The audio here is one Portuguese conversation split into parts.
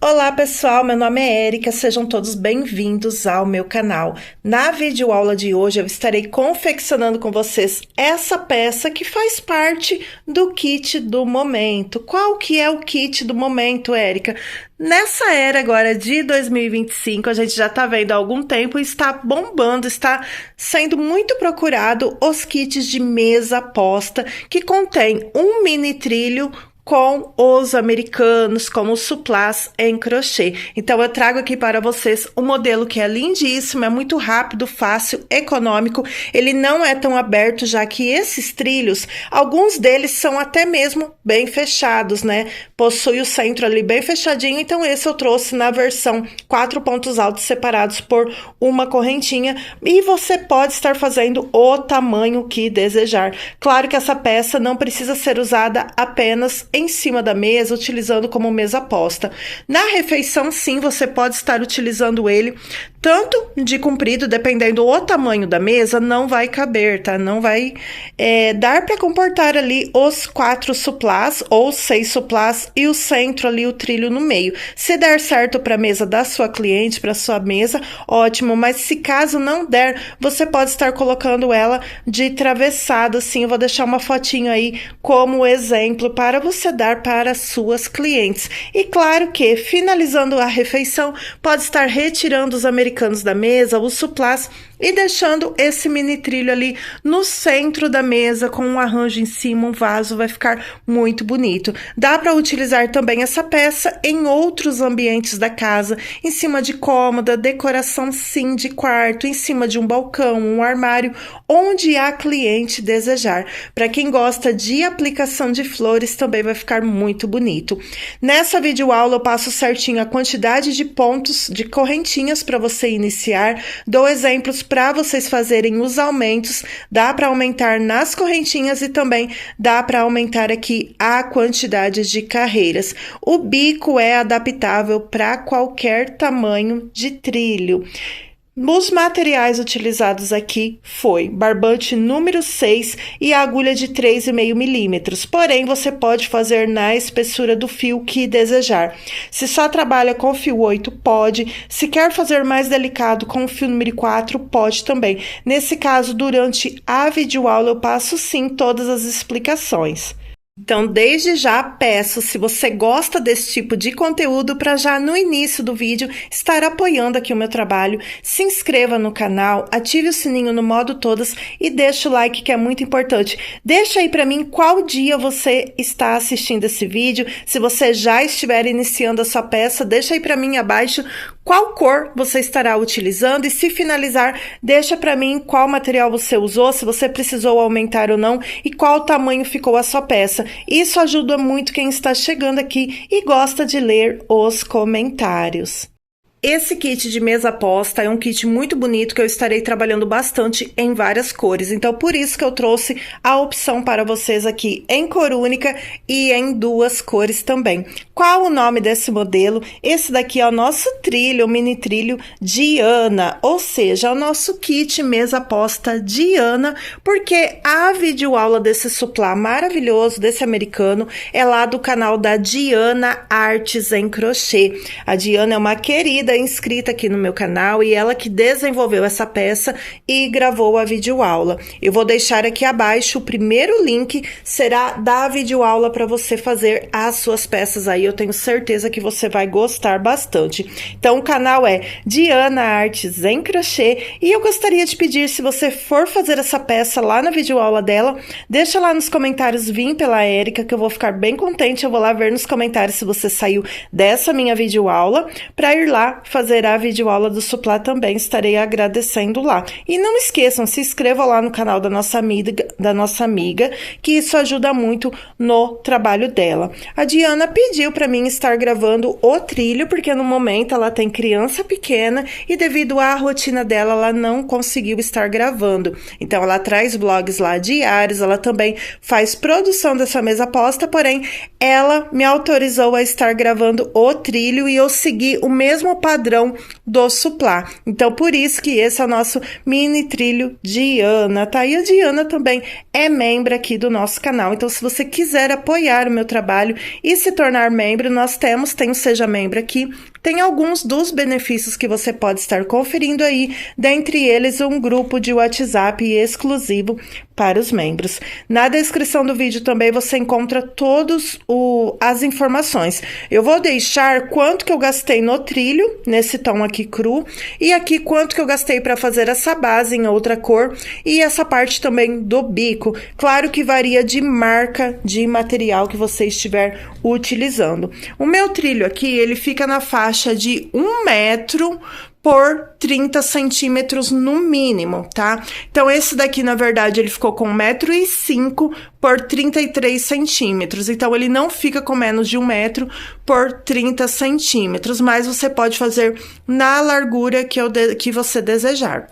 Olá pessoal, meu nome é Érica, sejam todos bem-vindos ao meu canal. Na videoaula de hoje eu estarei confeccionando com vocês essa peça que faz parte do kit do momento. Qual que é o kit do momento, Érica? Nessa era agora de 2025, a gente já tá vendo há algum tempo, está bombando, está sendo muito procurado os kits de mesa posta que contém um mini trilho com os americanos, como os suplás em crochê. Então eu trago aqui para vocês um modelo que é lindíssimo, é muito rápido, fácil, econômico. Ele não é tão aberto, já que esses trilhos, alguns deles são até mesmo bem fechados, né? Possui o centro ali bem fechadinho, então esse eu trouxe na versão 4 pontos altos separados por uma correntinha, e você pode estar fazendo o tamanho que desejar. Claro que essa peça não precisa ser usada apenas em cima da mesa, utilizando como mesa posta. Na refeição, sim, você pode estar utilizando ele tanto de comprido, dependendo do tamanho da mesa, não vai caber, tá? Não vai dar para comportar ali os 4 suplás ou 6 suplás e o centro ali, o trilho no meio. Se der certo para a mesa da sua cliente, para sua mesa, ótimo, mas se caso não der, você pode estar colocando ela de travessado, assim. Eu vou deixar uma fotinho aí como exemplo para você dar para suas clientes. E claro que, finalizando a refeição, pode estar retirando os americanos da mesa, os suplás, e deixando esse mini trilho ali no centro da mesa com um arranjo em cima, um vaso, vai ficar muito bonito. Dá para utilizar também essa peça em outros ambientes da casa, em cima de cômoda, decoração sim de quarto, em cima de um balcão, um armário, onde a cliente desejar. Para quem gosta de aplicação de flores, também vai ficar muito bonito. Nessa videoaula eu passo certinho a quantidade de pontos de correntinhas para você iniciar, dou exemplos para vocês fazerem os aumentos. Dá para aumentar nas correntinhas e também dá para aumentar aqui a quantidade de carreiras. O bico é adaptável para qualquer tamanho de trilho. Os materiais utilizados aqui foi barbante número 6 e a agulha de 3,5 milímetros, porém você pode fazer na espessura do fio que desejar. Se só trabalha com fio 8, pode. Se quer fazer mais delicado com o fio número 4, pode também. Nesse caso, durante a videoaula eu passo sim todas as explicações. Então, desde já peço, se você gosta desse tipo de conteúdo, para já no início do vídeo estar apoiando aqui o meu trabalho, se inscreva no canal, ative o sininho no modo todas e deixa o like, que é muito importante. Deixa aí para mim qual dia você está assistindo esse vídeo. Se você já estiver iniciando a sua peça, deixa aí para mim abaixo qual cor você estará utilizando, e se finalizar, deixa para mim qual material você usou, se você precisou aumentar ou não e qual tamanho ficou a sua peça. Isso ajuda muito quem está chegando aqui e gosta de ler os comentários. Esse kit de mesa posta é um kit muito bonito que eu estarei trabalhando bastante em várias cores. Então, por isso que eu trouxe a opção para vocês aqui em cor única e em 2 cores também. Qual o nome desse modelo? Esse daqui é o nosso trilho, o mini trilho Diana, ou seja, é o nosso kit mesa posta Diana, porque a videoaula desse suplá maravilhoso, desse americano, é lá do canal da Diana Artes em Crochê. A Diana é uma querida inscrita aqui no meu canal e ela que desenvolveu essa peça e gravou a videoaula. Eu vou deixar aqui abaixo o primeiro link, será da videoaula para você fazer as suas peças aí. Eu tenho certeza que você vai gostar bastante. Então o canal é Diana Artes em Crochê e eu gostaria de pedir, se você for fazer essa peça lá na videoaula dela, deixa lá nos comentários Vim pela Érica, que eu vou ficar bem contente. Eu vou lá ver nos comentários se você saiu dessa minha videoaula, para ir lá fazer a videoaula do suplá também. Estarei agradecendo lá. E não esqueçam, se inscrevam lá no canal da nossa amiga, que isso ajuda muito no trabalho dela. A Diana pediu para mim estar gravando o trilho, porque no momento ela tem criança pequena e devido à rotina dela, ela não conseguiu estar gravando. Então ela traz vlogs lá diários, ela também faz produção dessa mesa posta, porém ela me autorizou a estar gravando o trilho e eu segui o mesmo padrão padrão do suplá. Então, por isso que esse é o nosso mini trilho Diana, tá? E a Diana também é membro aqui do nosso canal. Então, se você quiser apoiar o meu trabalho e se tornar membro, nós tem o Seja Membro aqui. Tem alguns dos benefícios que você pode estar conferindo aí, dentre eles um grupo de WhatsApp exclusivo para os membros. Na descrição do vídeo também você encontra todas as informações. Eu vou deixar quanto que eu gastei no trilho, nesse tom aqui cru, e aqui quanto que eu gastei para fazer essa base em outra cor, e essa parte também do bico. Claro que varia de marca de material que você estiver utilizando. O meu trilho aqui, ele fica na faixa de 1 metro por 30 centímetros no mínimo, tá? Então, esse daqui, na verdade, ele ficou com 1,5 m por 33 centímetros. Então, ele não fica com menos de 1 metro por 30 centímetros, mas você pode fazer na largura que você desejar.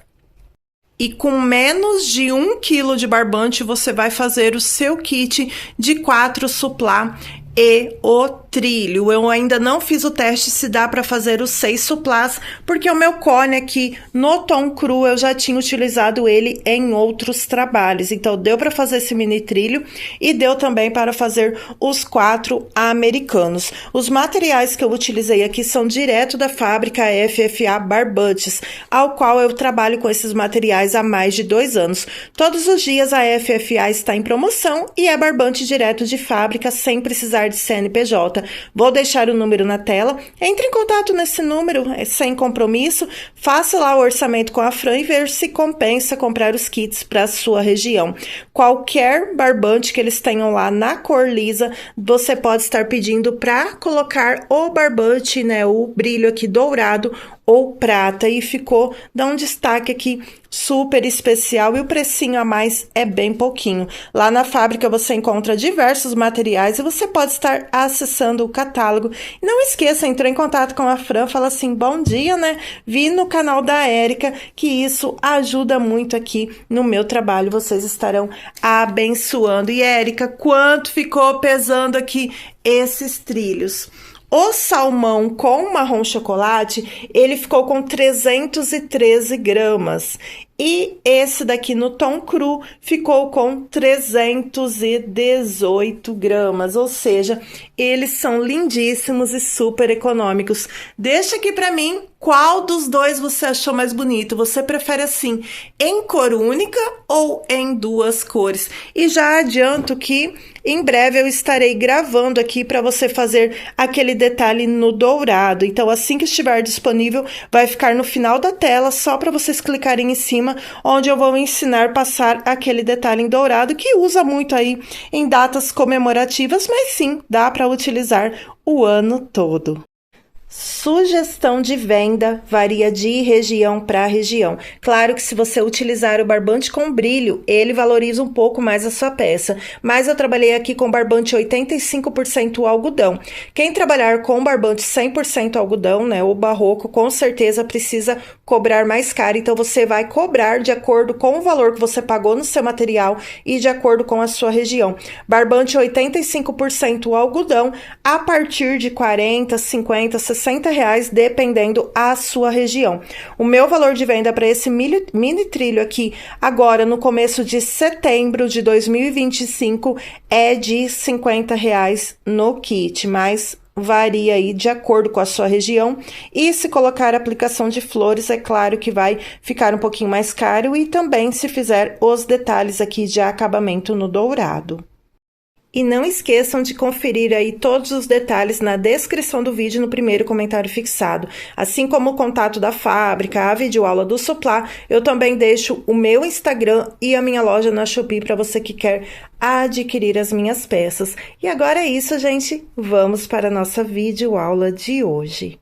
E com menos de 1 quilo de barbante, você vai fazer o seu kit de 4 suplá e o trilho. Eu ainda não fiz o teste se dá para fazer os 6 suplás, porque o meu cone aqui no tom cru eu já tinha utilizado ele em outros trabalhos. Então, deu para fazer esse mini trilho e deu também para fazer os 4 americanos. Os materiais que eu utilizei aqui são direto da fábrica FFA Barbantes, ao qual eu trabalho com esses materiais há mais de 2 anos. Todos os dias a FFA está em promoção e é barbante direto de fábrica, sem precisar de CNPJ. Vou deixar o número na tela. Entre em contato nesse número, sem compromisso. Faça lá o orçamento com a Fran e ver se compensa comprar os kits para a sua região. Qualquer barbante que eles tenham lá na cor lisa, você pode estar pedindo para colocar o barbante, né, o brilho aqui dourado ou prata, e ficou, dá um destaque aqui super especial, e o precinho a mais é bem pouquinho. Lá na fábrica você encontra diversos materiais e você pode estar acessando o catálogo. E não esqueça, entrou em contato com a Fran, fala assim, bom dia, né? Vi no canal da Érica, que isso ajuda muito aqui no meu trabalho, vocês estarão abençoando. E Érica, quanto ficou pesando aqui esses trilhos? O salmão com marrom chocolate, ele ficou com 313 gramas. E esse daqui no tom cru ficou com 318 gramas, ou seja, eles são lindíssimos e super econômicos. Deixa aqui pra mim qual dos dois você achou mais bonito. Você prefere assim, em cor única ou em 2 cores? E já adianto que em breve eu estarei gravando aqui para você fazer aquele detalhe no dourado. Então, assim que estiver disponível, vai ficar no final da tela, só para vocês clicarem em cima, onde eu vou ensinar a passar aquele detalhe em dourado, que usa muito aí em datas comemorativas, mas sim, dá para utilizar o ano todo. Sugestão de venda varia de região para região. Claro que se você utilizar o barbante com brilho, ele valoriza um pouco mais a sua peça. Mas eu trabalhei aqui com barbante 85% algodão. Quem trabalhar com barbante 100% algodão, né, ou barroco, com certeza precisa cobrar mais caro. Então, você vai cobrar de acordo com o valor que você pagou no seu material e de acordo com a sua região. Barbante 85% algodão, a partir de 40, 50, 60 R$60, dependendo a sua região. O meu valor de venda para esse mini trilho aqui, agora no começo de setembro de 2025, é de R$50 no kit, mas varia aí de acordo com a sua região. E se colocar aplicação de flores, é claro que vai ficar um pouquinho mais caro, e também se fizer os detalhes aqui de acabamento no dourado. E não esqueçam de conferir aí todos os detalhes na descrição do vídeo, no primeiro comentário fixado. Assim como o contato da fábrica, a videoaula do Suplá, eu também deixo o meu Instagram e a minha loja na Shopee para você que quer adquirir as minhas peças. E agora é isso, gente. Vamos para a nossa videoaula de hoje.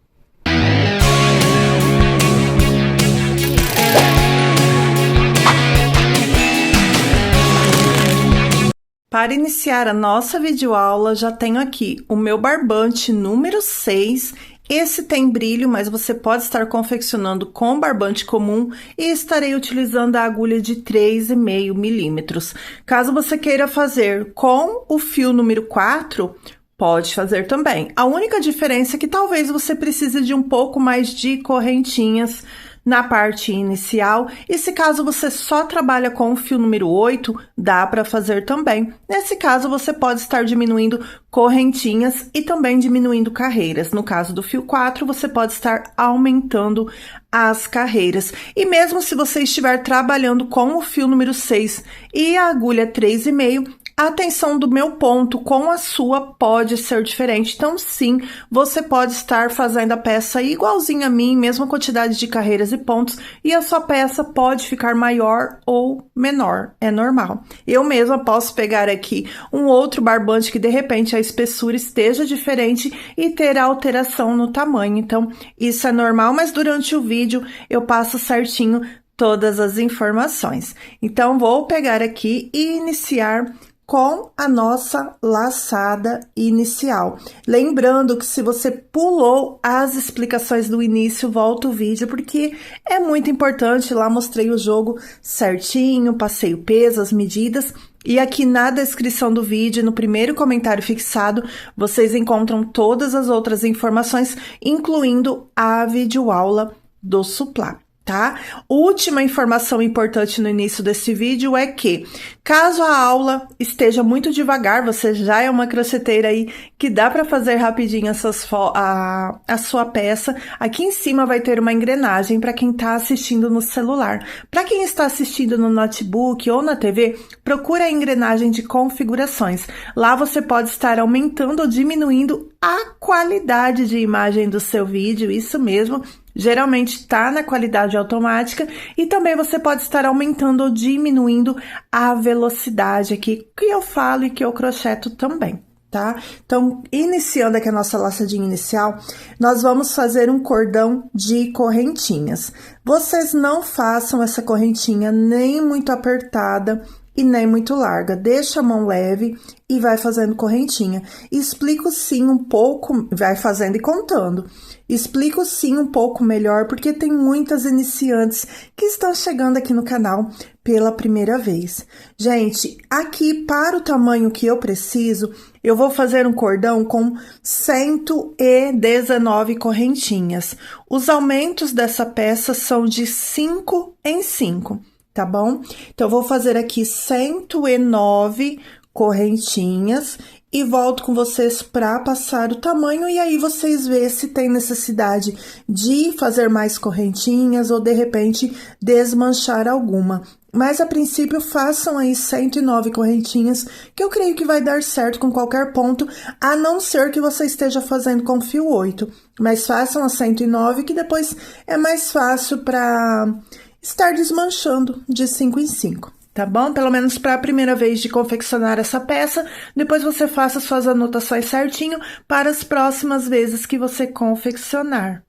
Para iniciar a nossa videoaula, já tenho aqui o meu barbante número 6. Esse tem brilho, mas você pode estar confeccionando com barbante comum, e estarei utilizando a agulha de 3,5 milímetros. Caso você queira fazer com o fio número 4, pode fazer também. A única diferença é que talvez você precise de um pouco mais de correntinhas na parte inicial, e se caso você só trabalha com o fio número 8, dá para fazer também. Nesse caso, você pode estar diminuindo correntinhas e também diminuindo carreiras. No caso do fio 4, você pode estar aumentando as carreiras. E mesmo se você estiver trabalhando com o fio número 6 e a agulha 3,5, a tensão do meu ponto com a sua pode ser diferente. Então, sim, você pode estar fazendo a peça igualzinha a mim, mesma quantidade de carreiras e pontos, e a sua peça pode ficar maior ou menor, é normal. Eu mesma posso pegar aqui um outro barbante que, de repente, a espessura esteja diferente e ter alteração no tamanho. Então, isso é normal, mas durante o vídeo eu passo certinho todas as informações. Então, vou pegar aqui e iniciar com a nossa laçada inicial. Lembrando que se você pulou as explicações do início, volta o vídeo, porque é muito importante. Lá mostrei o jogo certinho, passei o peso, as medidas, e aqui na descrição do vídeo, no primeiro comentário fixado, vocês encontram todas as outras informações, incluindo a videoaula do Suplá. Tá? Última informação importante no início desse vídeo é que, caso a aula esteja muito devagar, você já é uma crocheteira aí que dá para fazer rapidinho a sua peça, aqui em cima vai ter uma engrenagem para quem está assistindo no celular. Para quem está assistindo no notebook ou na TV, procura a engrenagem de configurações. Lá você pode estar aumentando ou diminuindo a qualidade de imagem do seu vídeo, isso mesmo. Geralmente está na qualidade automática, e também você pode estar aumentando ou diminuindo a velocidade aqui, que eu falo e que eu crocheto também, tá? Então, iniciando aqui a nossa laçadinha inicial, nós vamos fazer um cordão de correntinhas. Vocês não façam essa correntinha nem muito apertada e nem muito larga, deixa a mão leve e vai fazendo correntinha. Explico sim um pouco, vai fazendo e contando. Explico sim um pouco melhor, porque tem muitas iniciantes que estão chegando aqui no canal pela primeira vez. Gente, aqui para o tamanho que eu preciso, eu vou fazer um cordão com 119 correntinhas. Os aumentos dessa peça são de 5 em 5. Tá bom? Então, eu vou fazer aqui 109 correntinhas e volto com vocês para passar o tamanho, e aí vocês vê se tem necessidade de fazer mais correntinhas ou, de repente, desmanchar alguma. Mas, a princípio, façam aí 109 correntinhas, que eu creio que vai dar certo com qualquer ponto, a não ser que você esteja fazendo com fio 8. Mas façam a 109, que depois é mais fácil para estar desmanchando de 5 em 5, tá bom? Pelo menos para a primeira vez de confeccionar essa peça, depois você faça suas anotações certinho para as próximas vezes que você confeccionar.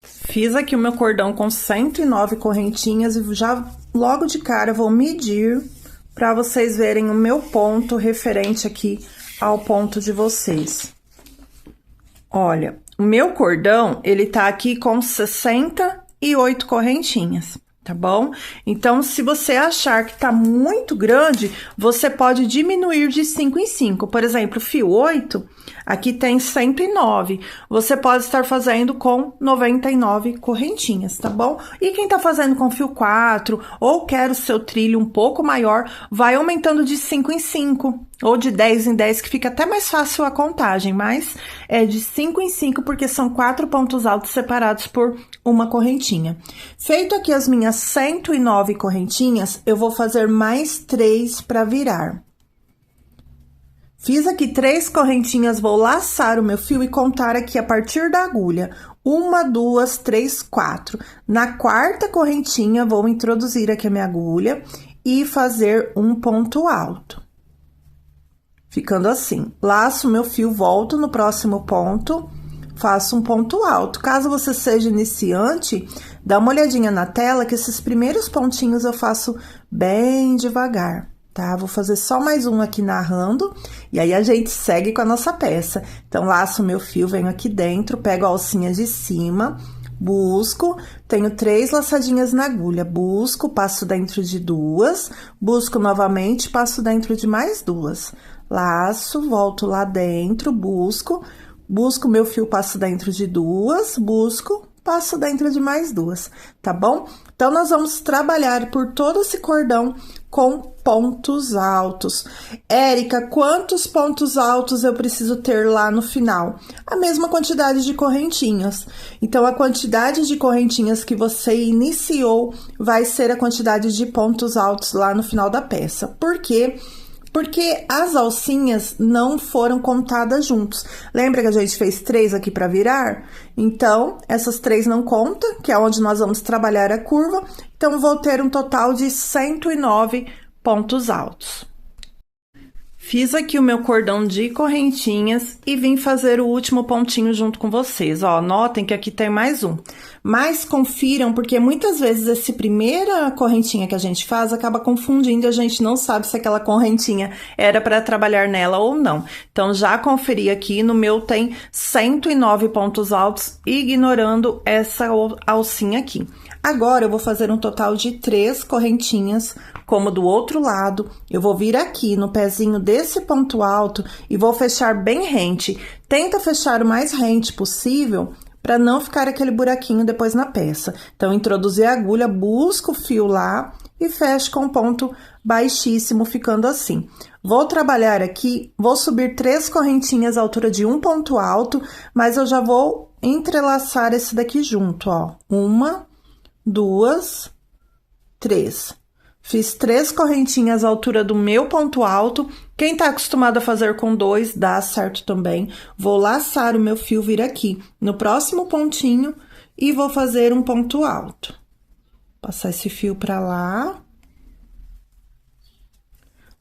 Fiz aqui o meu cordão com 109 correntinhas e já logo de cara vou medir para vocês verem o meu ponto referente aqui ao ponto de vocês. Olha, o meu cordão, ele tá aqui com 68 correntinhas. Tá bom? Então, se você achar que tá muito grande, você pode diminuir de 5 em 5. Por exemplo, fio 8, aqui tem 109. Você pode estar fazendo com 99 correntinhas, tá bom? E quem tá fazendo com fio 4 ou quer o seu trilho um pouco maior, vai aumentando de 5 em 5 ou de 10 em 10, que fica até mais fácil a contagem, mas é de 5 em 5 porque são 4 pontos altos separados por uma correntinha. Feito aqui as minhas 109 correntinhas, eu vou fazer mais 3 para virar. Fiz aqui 3 correntinhas, vou laçar o meu fio e contar aqui a partir da agulha. 1, 2, 3, 4. Na quarta correntinha, vou introduzir aqui a minha agulha e fazer um ponto alto. Ficando assim. Laço o meu fio, volto no próximo ponto, faço um ponto alto. Caso você seja iniciante, dá uma olhadinha na tela que esses primeiros pontinhos eu faço bem devagar, tá? Vou fazer só mais um aqui narrando, e aí a gente segue com a nossa peça. Então, laço o meu fio, venho aqui dentro, pego a alcinha de cima, busco, tenho 3 laçadinhas na agulha, busco, passo dentro de 2, busco novamente, passo dentro de mais 2. laço, volto lá dentro, busco meu fio, passo dentro de duas, busco, passo dentro de mais duas, tá bom? Então, nós vamos trabalhar por todo esse cordão com pontos altos. Érica, quantos pontos altos eu preciso ter lá no final? A mesma quantidade de correntinhas. Então, a quantidade de correntinhas que você iniciou vai ser a quantidade de pontos altos lá no final da peça. Por quê? Porque as alcinhas não foram contadas juntos. Lembra que a gente fez 3 aqui para virar? Então, essas 3 não contam, que é onde nós vamos trabalhar a curva. Então, vou ter um total de 109 pontos altos. Fiz aqui o meu cordão de correntinhas e vim fazer o último pontinho junto com vocês. Ó, notem que aqui tem mais um. Mas confiram, porque muitas vezes essa primeira correntinha que a gente faz acaba confundindo e a gente não sabe se aquela correntinha era para trabalhar nela ou não. Então, já conferi aqui, no meu tem 109 pontos altos, ignorando essa alcinha aqui. Agora, eu vou fazer um total de 3 correntinhas, como do outro lado. Eu vou vir aqui no pezinho desse ponto alto e vou fechar bem rente. Tenta fechar o mais rente possível, para não ficar aquele buraquinho depois na peça. Então, introduzir a agulha, busca o fio lá e fecho com um ponto baixíssimo, ficando assim. Vou trabalhar aqui, vou subir 3 correntinhas à altura de um ponto alto, mas eu já vou entrelaçar esse daqui junto, ó. 1, 2, 3. Fiz 3 correntinhas à altura do meu ponto alto. Quem tá acostumado a fazer com 2, dá certo também. Vou laçar o meu fio, vir aqui no próximo pontinho e vou fazer um ponto alto. Passar esse fio pra lá.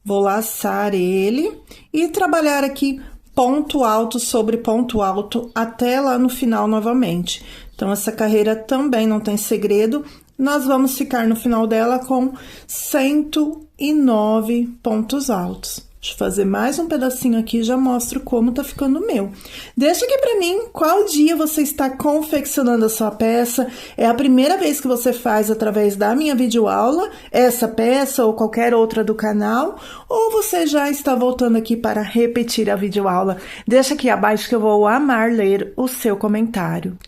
Vou laçar ele e trabalhar aqui ponto alto sobre ponto alto até lá no final novamente. Então, essa carreira também não tem segredo. Nós vamos ficar no final dela com 109 pontos altos. Deixa eu fazer mais um pedacinho aqui e já mostro como tá ficando o meu. Deixa aqui pra mim qual dia você está confeccionando a sua peça. É a primeira vez que você faz através da minha videoaula essa peça ou qualquer outra do canal, ou você já está voltando aqui para repetir a videoaula. Deixa aqui abaixo que eu vou amar ler o seu comentário.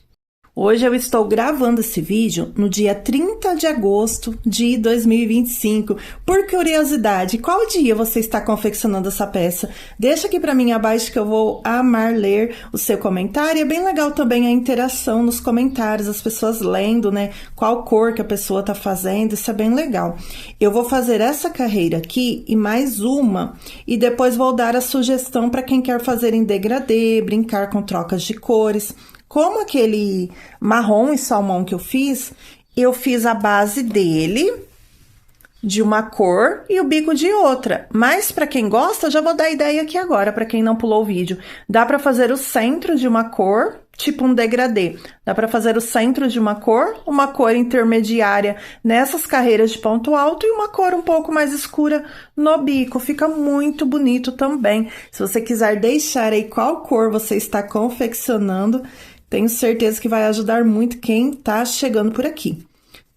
Hoje eu estou gravando esse vídeo no dia 30 de agosto de 2025. Por curiosidade, qual dia você está confeccionando essa peça? Deixa aqui para mim abaixo que eu vou amar ler o seu comentário. É bem legal também a interação nos comentários, as pessoas lendo, né? Qual cor que a pessoa tá fazendo, isso é bem legal. Eu vou fazer essa carreira aqui e mais uma, e depois vou dar a sugestão para quem quer fazer em degradê, brincar com trocas de cores. Como aquele marrom e salmão que eu fiz a base dele de uma cor e o bico de outra. Mas para quem gosta, já vou dar ideia aqui agora, para quem não pulou o vídeo. Dá para fazer o centro de uma cor, tipo um degradê. Dá para fazer o centro de uma cor intermediária nessas carreiras de ponto alto e uma cor um pouco mais escura no bico. Fica muito bonito também. Se você quiser deixar aí qual cor você está confeccionando, tenho certeza que vai ajudar muito quem tá chegando por aqui.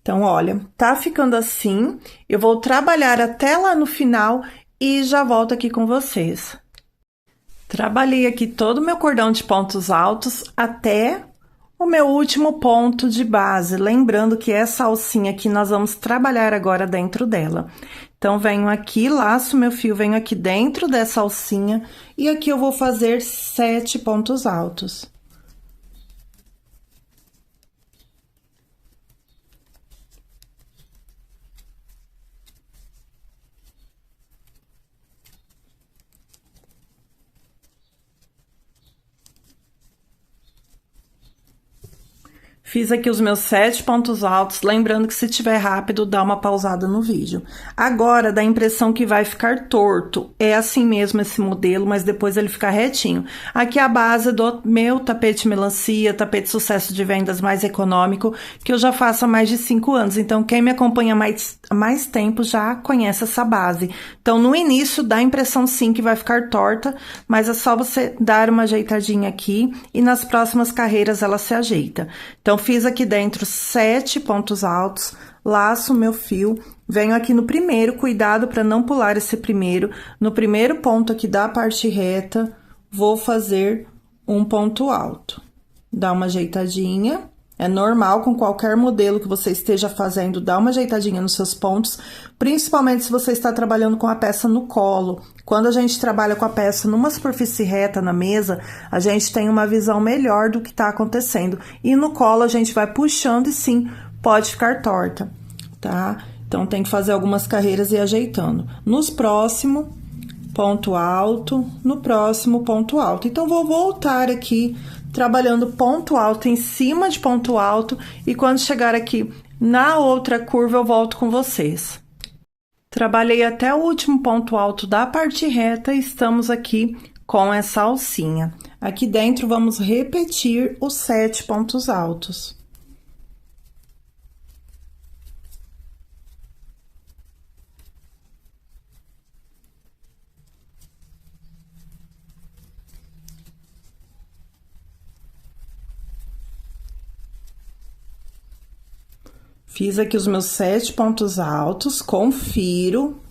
Então, olha, tá ficando assim. Eu vou trabalhar até lá no final e já volto aqui com vocês. Trabalhei aqui todo o meu cordão de pontos altos até o meu último ponto de base. Lembrando que essa alcinha aqui nós vamos trabalhar agora dentro dela. Então, venho aqui, laço meu fio, venho aqui dentro dessa alcinha e aqui eu vou fazer 7 pontos altos. Fiz aqui os meus 7 pontos altos, lembrando que se tiver rápido, dá uma pausada no vídeo. Agora, dá a impressão que vai ficar torto. É assim mesmo esse modelo, mas depois ele fica retinho. Aqui é a base do meu tapete melancia, tapete sucesso de vendas mais econômico, que eu já faço há mais de 5 anos. Então, quem me acompanha há mais tempo já conhece essa base. Então, no início, dá a impressão sim que vai ficar torta, mas é só você dar uma ajeitadinha aqui e nas próximas carreiras ela se ajeita. Então, fiz aqui dentro 7 pontos altos, laço o meu fio, venho aqui no primeiro, cuidado para não pular esse primeiro, no primeiro ponto aqui da parte reta, vou fazer um ponto alto. Dá uma ajeitadinha, é normal com qualquer modelo que você esteja fazendo, dá uma ajeitadinha nos seus pontos, principalmente se você está trabalhando com a peça no colo. Quando a gente trabalha com a peça numa superfície reta na mesa, a gente tem uma visão melhor do que está acontecendo. E no colo a gente vai puxando e sim, pode ficar torta, tá? Então, tem que fazer algumas carreiras e ir ajeitando. Nos próximos, ponto alto, no próximo, ponto alto. Então, vou voltar aqui, trabalhando ponto alto em cima de ponto alto, e quando chegar aqui na outra curva, eu volto com vocês. Trabalhei até o último ponto alto da parte reta e estamos aqui com essa alcinha. Aqui dentro, vamos repetir os 7 pontos altos. Fiz aqui os meus 7 pontos altos, confiro.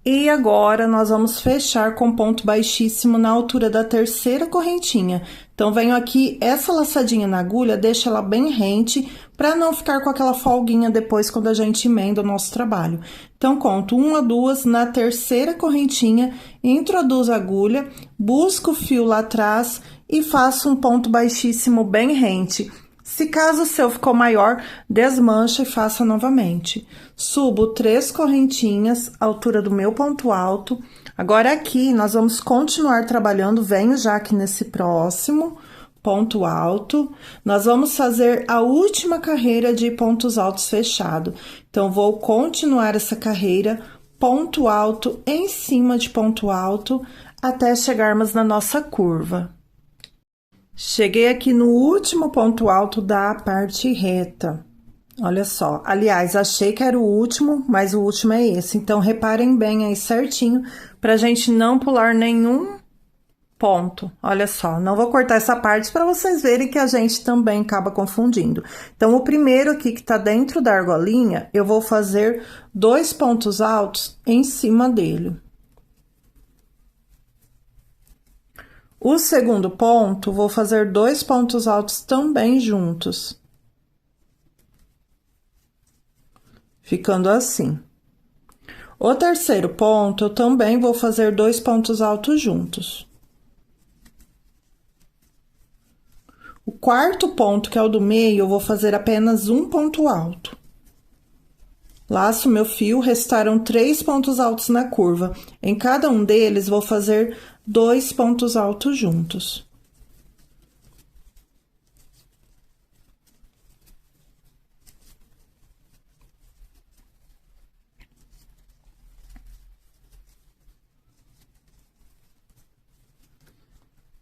E agora, nós vamos fechar com ponto baixíssimo na altura da terceira correntinha. Então, venho aqui, essa laçadinha na agulha, deixa ela bem rente, para não ficar com aquela folguinha depois quando a gente emenda o nosso trabalho. Então, conto 1, 2 na terceira correntinha, introduzo a agulha, busco o fio lá atrás e faço um ponto baixíssimo bem rente. Se caso o seu ficou maior, desmancha e faça novamente. Subo 3 correntinhas, altura do meu ponto alto. Agora, aqui, nós vamos continuar trabalhando, venho já aqui nesse próximo ponto alto. Nós vamos fazer a última carreira de pontos altos fechado. Então, vou continuar essa carreira, ponto alto em cima de ponto alto, até chegarmos na nossa curva. Cheguei aqui no último ponto alto da parte reta. Olha só, aliás, achei que era o último, mas o último é esse. Então, reparem bem aí certinho, pra gente não pular nenhum ponto. Olha só, não vou cortar essa parte para vocês verem que a gente também acaba confundindo. Então, o primeiro aqui que tá dentro da argolinha, eu vou fazer 2 pontos altos em cima dele. O segundo ponto, vou fazer 2 pontos altos também juntos. Ficando assim. O terceiro ponto, eu também vou fazer 2 pontos altos juntos. O quarto ponto, que é o do meio, eu vou fazer apenas um ponto alto. Laço meu fio, restaram 3 pontos altos na curva. Em cada um deles, vou fazer 2 pontos altos juntos.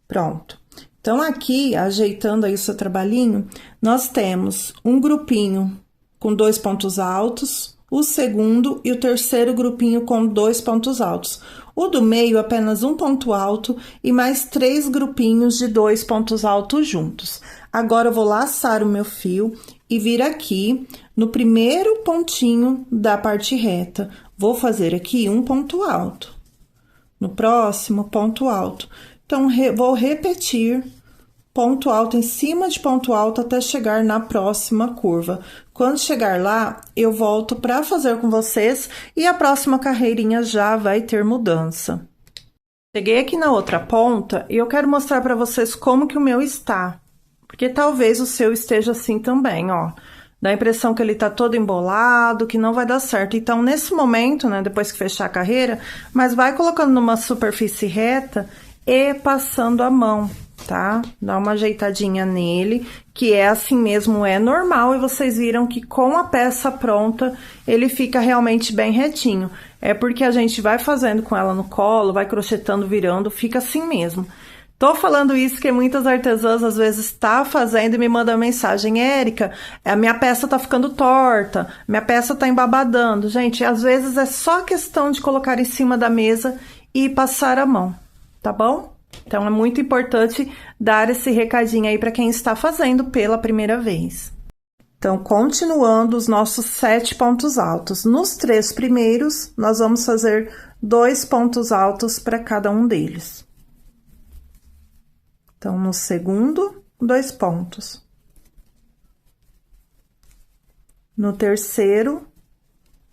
Pronto. Então, aqui, ajeitando aí o seu trabalhinho, nós temos um grupinho com 2 pontos altos, o segundo e o terceiro grupinho com 2 pontos altos. O do meio, apenas um ponto alto e mais 3 grupinhos de 2 pontos altos juntos. Agora, eu vou laçar o meu fio e vir aqui no primeiro pontinho da parte reta. Vou fazer aqui um ponto alto. No próximo, ponto alto. Então, vou repetir ponto alto em cima de ponto alto até chegar na próxima curva. Quando chegar lá, eu volto para fazer com vocês e a próxima carreirinha já vai ter mudança. Cheguei aqui na outra ponta e eu quero mostrar para vocês como que o meu está, porque talvez o seu esteja assim também, ó. Dá a impressão que ele tá todo embolado, que não vai dar certo. Então, nesse momento, né, depois que fechar a carreira, mas vai colocando numa superfície reta e passando a mão, tá? Dá uma ajeitadinha nele, que é assim mesmo, é normal, e vocês viram que com a peça pronta, ele fica realmente bem retinho. É porque a gente vai fazendo com ela no colo, vai crochetando, virando, fica assim mesmo. Tô falando isso que muitas artesãs às vezes tá fazendo e me mandam mensagem: Érica, a minha peça tá ficando torta, minha peça tá embabadando. Gente, às vezes é só questão de colocar em cima da mesa e passar a mão, tá bom? Então, é muito importante dar esse recadinho aí para quem está fazendo pela primeira vez. Então, continuando os nossos 7 pontos altos. Nos 3 primeiros, nós vamos fazer 2 pontos altos para cada um deles. Então, no segundo, 2 pontos. No terceiro,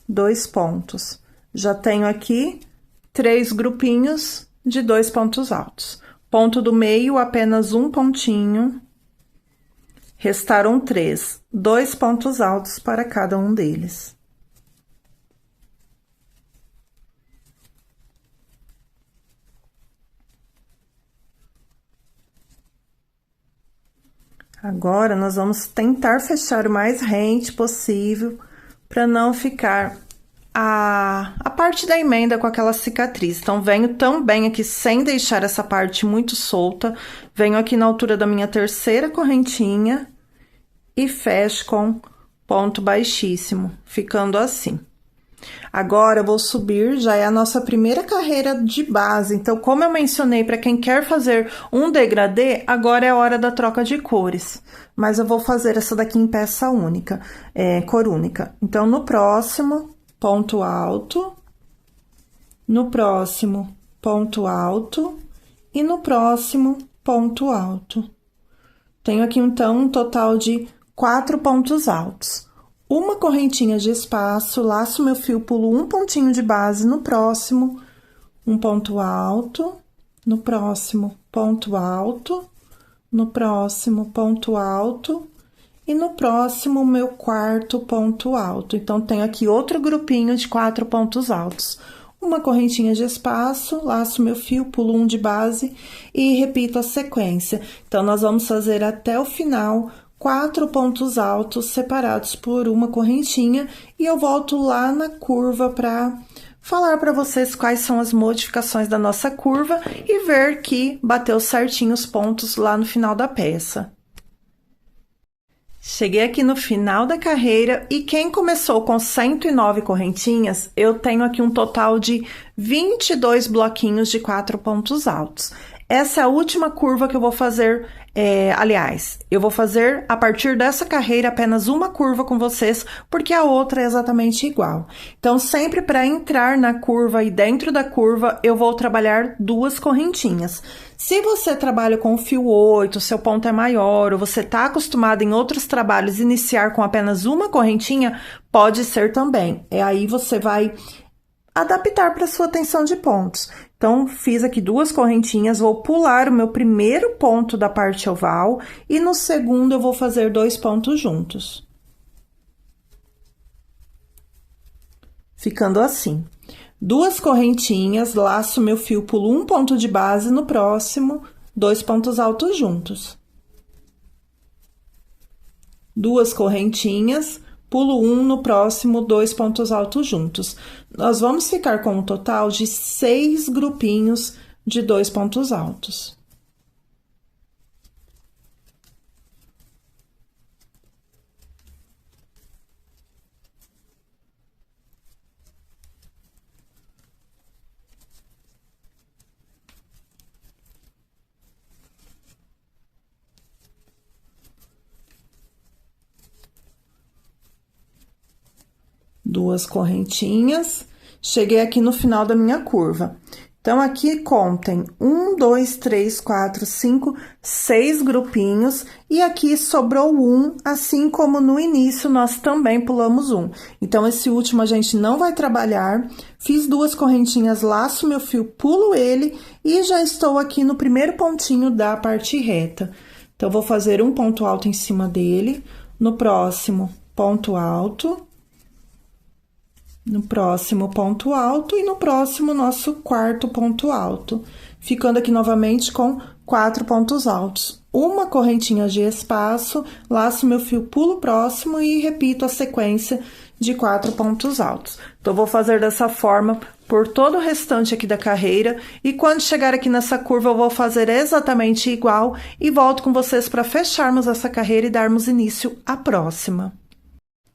2 pontos. Já tenho aqui 3 grupinhos de 2 pontos altos. Ponto do meio, apenas um pontinho. Restaram 3, 2 pontos altos para cada um deles. Agora, nós vamos tentar fechar o mais rente possível, para não ficar a parte da emenda com aquela cicatriz. Então, venho também aqui, sem deixar essa parte muito solta, venho aqui na altura da minha terceira correntinha e fecho com ponto baixíssimo, ficando assim. Agora, eu vou subir, já é a nossa primeira carreira de base. Então, como eu mencionei, para quem quer fazer um degradê, agora é a hora da troca de cores. Mas eu vou fazer essa daqui em peça única, cor única. Então, no próximo, ponto alto. No próximo, ponto alto. E no próximo, ponto alto. Tenho aqui, então, um total de 4 pontos altos. Uma correntinha de espaço, laço meu fio, pulo um pontinho de base, no próximo, um ponto alto, no próximo, ponto alto, no próximo, ponto alto, e no próximo, meu quarto ponto alto. Então, tenho aqui outro grupinho de 4 pontos altos. Uma correntinha de espaço, laço meu fio, pulo um de base e repito a sequência. Então, nós vamos fazer até o final 4 pontos altos separados por uma correntinha e eu volto lá na curva para falar para vocês quais são as modificações da nossa curva e ver que bateu certinho os pontos lá no final da peça. Cheguei aqui no final da carreira e quem começou com 109 correntinhas, eu tenho aqui um total de 22 bloquinhos de 4 pontos altos. Essa é a última curva que eu vou fazer, aliás, eu vou fazer a partir dessa carreira apenas uma curva com vocês, porque a outra é exatamente igual. Então, sempre para entrar na curva e dentro da curva, eu vou trabalhar 2 correntinhas. Se você trabalha com fio 8, seu ponto é maior, ou você está acostumado em outros trabalhos iniciar com apenas uma correntinha, pode ser também. Aí você vai adaptar para sua tensão de pontos. Então, fiz aqui 2 correntinhas, vou pular o meu primeiro ponto da parte oval e no segundo eu vou fazer 2 pontos juntos. Ficando assim. 2 correntinhas, laço meu fio, pulo um ponto de base, no próximo, 2 pontos altos juntos. 2 correntinhas, pulo um, no próximo, 2 pontos altos juntos. Nós vamos ficar com um total de 6 grupinhos de 2 pontos altos. Duas correntinhas, cheguei aqui no final da minha curva. Então, aqui contem 1, 2, 3, 4, 5, 6 grupinhos, e aqui sobrou um, assim como no início nós também pulamos um. Então, esse último a gente não vai trabalhar, fiz 2 correntinhas, laço meu fio, pulo ele, e já estou aqui no primeiro pontinho da parte reta. Então, vou fazer um ponto alto em cima dele, no próximo, ponto alto. No próximo ponto alto e no próximo nosso quarto ponto alto, ficando aqui novamente com 4 pontos altos. Uma correntinha de espaço, laço meu fio, pulo próximo e repito a sequência de 4 pontos altos. Então, vou fazer dessa forma por todo o restante aqui da carreira e quando chegar aqui nessa curva eu vou fazer exatamente igual e volto com vocês para fecharmos essa carreira e darmos início à próxima.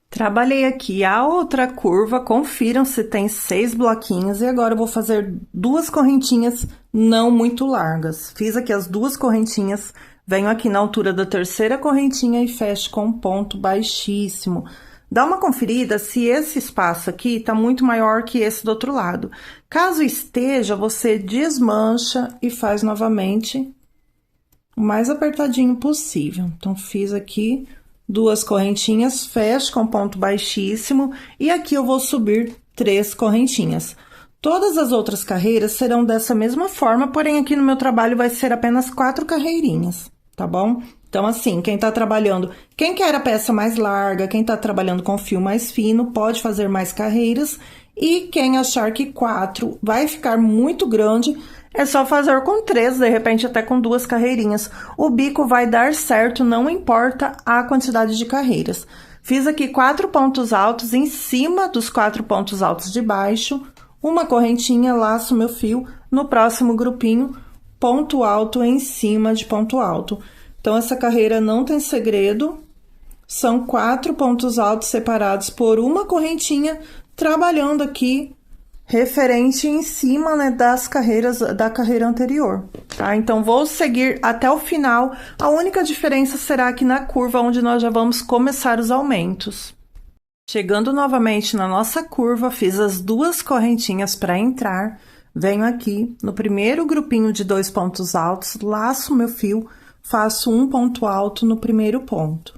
Trabalhei aqui a outra curva, confiram se tem 6 bloquinhos, e agora eu vou fazer 2 correntinhas não muito largas. Fiz aqui as 2 correntinhas Venho aqui na altura da terceira correntinha e fecho com um ponto baixíssimo. Dá uma conferida se esse espaço aqui tá muito maior que esse do outro lado. Caso esteja, você desmancha e faz novamente o mais apertadinho possível. Então, fiz aqui 2 correntinhas, fecho com ponto baixíssimo e aqui eu vou subir 3 correntinhas. Todas as outras carreiras serão dessa mesma forma, porém aqui no meu trabalho vai ser apenas 4 carreirinhas, tá bom? Então, assim, quem quer a peça mais larga, quem tá trabalhando com fio mais fino, pode fazer mais carreiras. E quem achar que 4 vai ficar muito grande, é só fazer com 3, de repente até com 2 carreirinhas. O bico vai dar certo, não importa a quantidade de carreiras. Fiz aqui 4 pontos altos em cima dos 4 pontos altos de baixo, uma correntinha, laço meu fio, no próximo grupinho, ponto alto em cima de ponto alto. Então, essa carreira não tem segredo, são 4 pontos altos separados por uma correntinha, trabalhando aqui referente em cima, né, das carreiras da carreira anterior, tá? Então, vou seguir até o final, a única diferença será aqui na curva, onde nós já vamos começar os aumentos. Chegando novamente na nossa curva, fiz as 2 correntinhas para entrar, venho aqui no primeiro grupinho de 2 pontos altos, laço meu fio, faço um ponto alto no primeiro ponto.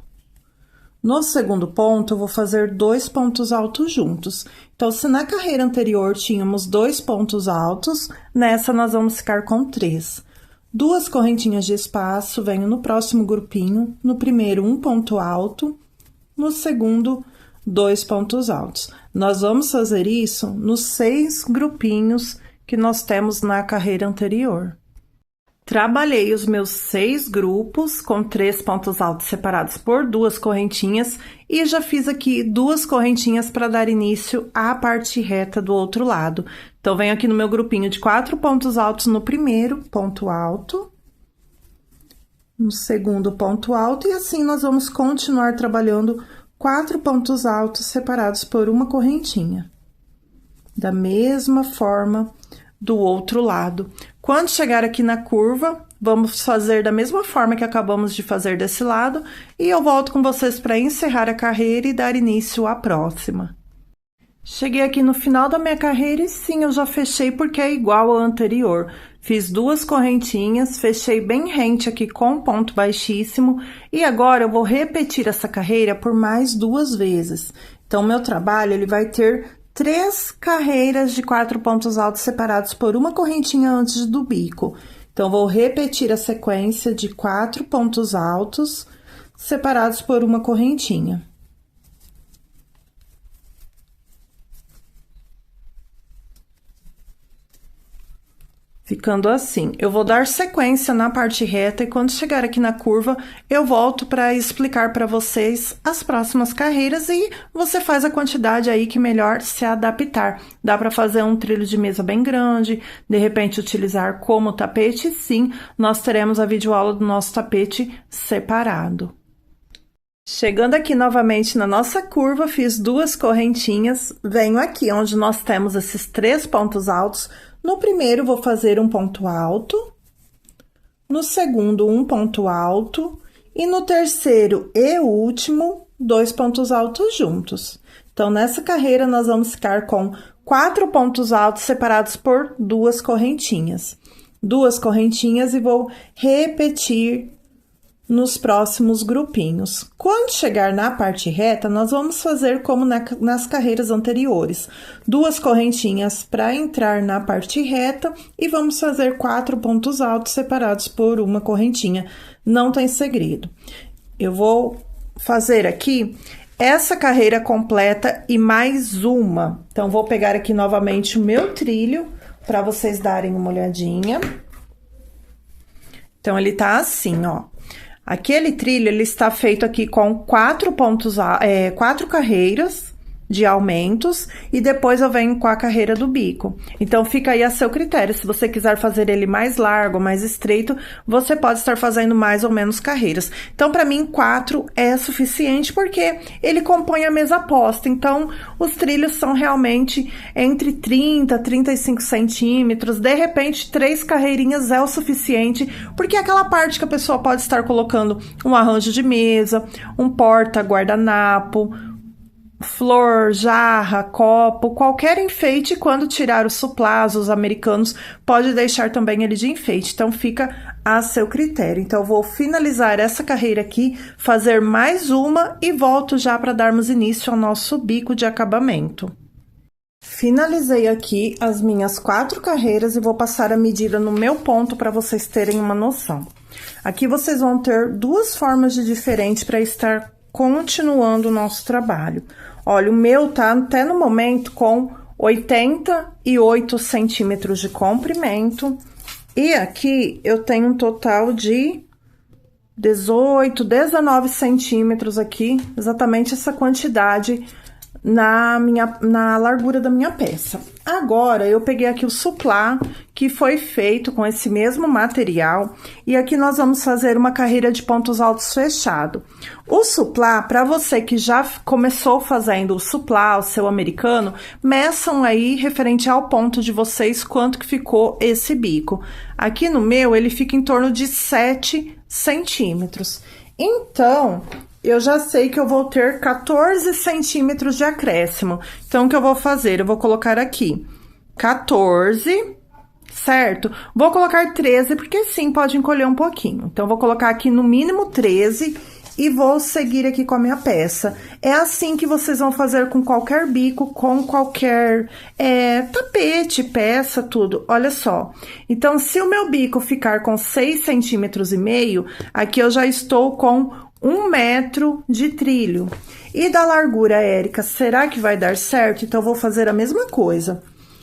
No segundo ponto, eu vou fazer 2 pontos altos juntos. Então, se na carreira anterior tínhamos 2 pontos altos, nessa nós vamos ficar com 3. 2 correntinhas de espaço, venho no próximo grupinho, no primeiro um ponto alto, no segundo 2 pontos altos. Nós vamos fazer isso nos 6 grupinhos que nós temos na carreira anterior. Trabalhei os meus 6 grupos com 3 pontos altos separados por 2 correntinhas e já fiz aqui 2 correntinhas para dar início à parte reta do outro lado. Então, venho aqui no meu grupinho de 4 pontos altos no primeiro ponto alto, no segundo ponto alto, e assim nós vamos continuar trabalhando 4 pontos altos separados por uma correntinha. Da mesma forma do outro lado. Quando chegar aqui na curva, vamos fazer da mesma forma que acabamos de fazer desse lado, e eu volto com vocês para encerrar a carreira e dar início à próxima. Cheguei aqui no final da minha carreira e sim, eu já fechei porque é igual ao anterior. Fiz 2 correntinhas, fechei bem rente aqui com ponto baixíssimo, e agora eu vou repetir essa carreira por mais 2 vezes. Então, meu trabalho, ele vai ter 3 carreiras de 4 pontos altos separados por uma correntinha antes do bico. Então, vou repetir a sequência de 4 pontos altos separados por uma correntinha. Ficando assim, eu vou dar sequência na parte reta e quando chegar aqui na curva, eu volto para explicar para vocês as próximas carreiras e você faz a quantidade aí que melhor se adaptar. Dá para fazer um trilho de mesa bem grande, de repente utilizar como tapete, sim, nós teremos a videoaula do nosso tapete separado. Chegando aqui novamente na nossa curva, fiz 2 correntinhas, venho aqui onde nós temos esses 3 pontos altos. No primeiro, vou fazer um ponto alto, no segundo, um ponto alto, e no terceiro e último, 2 pontos altos juntos. Então, nessa carreira, nós vamos ficar com 4 pontos altos separados por 2 correntinhas. 2 correntinhas e vou repetir nos próximos grupinhos. Quando chegar na parte reta, nós vamos fazer como nas carreiras anteriores. 2 correntinhas para entrar na parte reta e vamos fazer 4 pontos altos separados por uma correntinha. Não tem segredo. Eu vou fazer aqui essa carreira completa e mais uma. Então, vou pegar aqui novamente o meu trilho para vocês darem uma olhadinha. Então, ele tá assim, ó. Aquele trilho, ele está feito aqui com 4 carreiras, de aumentos e depois eu venho com a carreira do bico. Então, fica aí a seu critério. Se você quiser fazer ele mais largo, mais estreito, você pode estar fazendo mais ou menos carreiras. Então, para mim, 4 é suficiente porque ele compõe a mesa posta. Então, os trilhos são realmente entre 30 e 35 centímetros. De repente, 3 carreirinhas é o suficiente, porque é aquela parte que a pessoa pode estar colocando um arranjo de mesa, um porta-guardanapo, flor, jarra, copo, qualquer enfeite. Quando tirar os suplás, os americanos, pode deixar também ele de enfeite. Então, fica a seu critério. Então, eu vou finalizar essa carreira aqui, fazer mais uma e volto já para darmos início ao nosso bico de acabamento. Finalizei aqui as minhas 4 carreiras e vou passar a medida no meu ponto para vocês terem uma noção. Aqui vocês vão ter 2 formas de diferente para estar continuando o nosso trabalho. Olha, o meu tá até no momento com 88 centímetros de comprimento. E aqui eu tenho um total de 18, 19 centímetros aqui, exatamente essa quantidade na largura da minha peça. Agora, eu peguei aqui o suplá, que foi feito com esse mesmo material, e aqui nós vamos fazer uma carreira de pontos altos fechado. O suplá, para você que já começou fazendo o suplá, o seu americano, meçam aí, referente ao ponto de vocês, quanto que ficou esse bico. Aqui no meu, ele fica em torno de 7 centímetros. Então, eu já sei que eu vou ter 14 centímetros de acréscimo. Então, o que eu vou fazer? Eu vou colocar aqui 14, certo? Vou colocar 13, porque sim, pode encolher um pouquinho. Então, vou colocar aqui no mínimo 13 e vou seguir aqui com a minha peça. É assim que vocês vão fazer com qualquer bico, com qualquer tapete, peça, tudo. Olha só. Então, se o meu bico ficar com 6,5 centímetros, aqui eu já estou com 1 metro de trilho. E da largura, Érica, será que vai dar certo? Então, eu vou fazer a mesma coisa.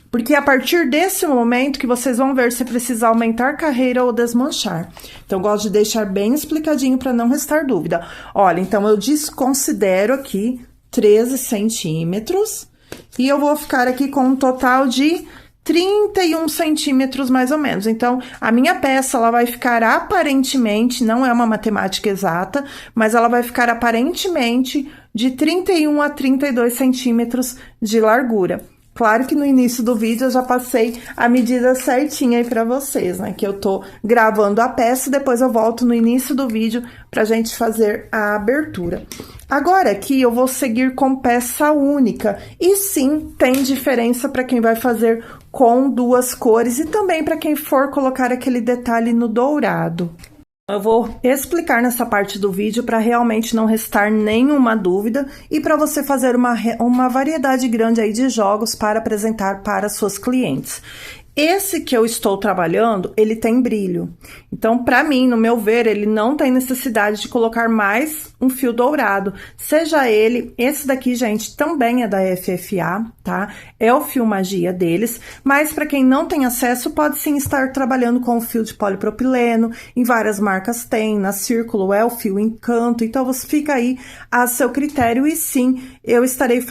Porque a partir desse momento que vocês vão ver se precisa aumentar carreira ou desmanchar. Então, eu gosto de deixar bem explicadinho para não restar dúvida. Olha, então, eu desconsidero aqui 13 centímetros. E eu vou ficar aqui com um total de 31 centímetros, mais ou menos. Então, a minha peça, ela vai ficar aparentemente, não é uma matemática exata, mas ela vai ficar aparentemente de 31 a 32 centímetros de largura. Claro que no início do vídeo eu já passei a medida certinha aí pra vocês, né? Que eu tô gravando a peça, depois eu volto no início do vídeo pra gente fazer a abertura. Agora aqui eu vou seguir com peça única. E sim, tem diferença pra quem vai fazer com 2 cores e também pra quem for colocar aquele detalhe no dourado. Eu vou explicar nessa parte do vídeo para realmente não restar nenhuma dúvida e para você fazer uma variedade grande aí de jogos para apresentar para suas clientes. Esse que eu estou trabalhando, ele tem brilho. Então, para mim, no meu ver, ele não tem necessidade de colocar mais um fio dourado. Seja ele, esse daqui, gente, também é da FFA, tá? É o fio magia deles, mas para quem não tem acesso, pode sim estar trabalhando com o fio de polipropileno. Em várias marcas tem, na Círculo é o fio Encanto, então você fica aí a seu critério e sim, eu estarei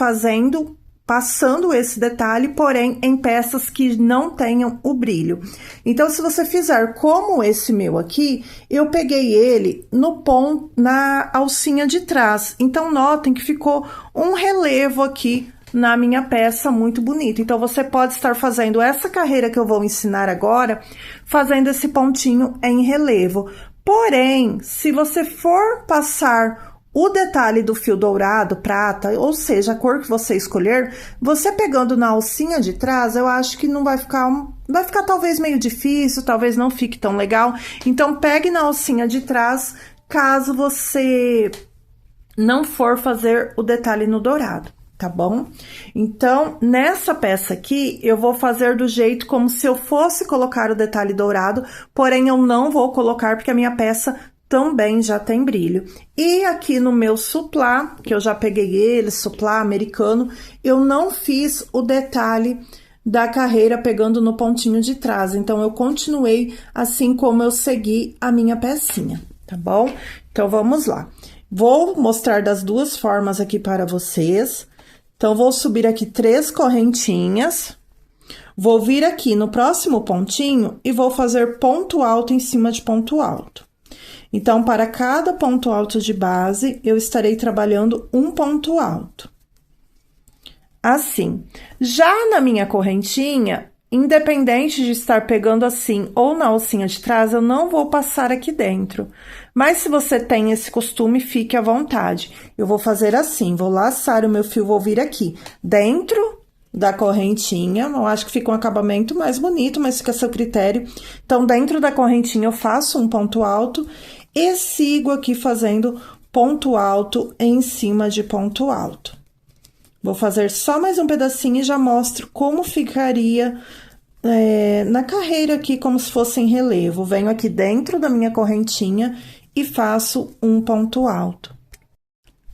passando esse detalhe, porém, em peças que não tenham o brilho. Então, se você fizer como esse meu aqui, eu peguei ele no ponto, na alcinha de trás. Então, notem que ficou um relevo aqui na minha peça muito bonito. Então, você pode estar fazendo essa carreira que eu vou ensinar agora, fazendo esse pontinho em relevo. Porém, se você for passar o detalhe do fio dourado, prata, ou seja, a cor que você escolher, você pegando na alcinha de trás, eu acho que não vai ficar... Vai ficar talvez meio difícil, talvez não fique tão legal. Então, pegue na alcinha de trás, caso você não for fazer o detalhe no dourado, tá bom? Então, nessa peça aqui, eu vou fazer do jeito como se eu fosse colocar o detalhe dourado, porém, eu não vou colocar porque a minha peça também já tem brilho. E aqui no meu suplá, que eu já peguei ele, suplá americano, eu não fiz o detalhe da carreira pegando no pontinho de trás. Então, eu continuei assim como eu segui a minha pecinha, tá bom? Então, vamos lá. Vou mostrar das 2 formas aqui para vocês. Então, vou subir aqui 3 correntinhas, vou vir aqui no próximo pontinho e vou fazer ponto alto em cima de ponto alto. Então, para cada ponto alto de base, eu estarei trabalhando um ponto alto. Assim. Já na minha correntinha, independente de estar pegando assim ou na alcinha de trás, eu não vou passar aqui dentro. Mas se você tem esse costume, fique à vontade. Eu vou fazer assim, vou laçar o meu fio, vou vir aqui dentro da correntinha. Eu acho que fica um acabamento mais bonito, mas fica a seu critério. Então, dentro da correntinha, eu faço um ponto alto e sigo aqui fazendo ponto alto em cima de ponto alto. Vou fazer só mais um pedacinho e já mostro como ficaria na carreira aqui, como se fosse em relevo. Venho aqui dentro da minha correntinha e faço um ponto alto.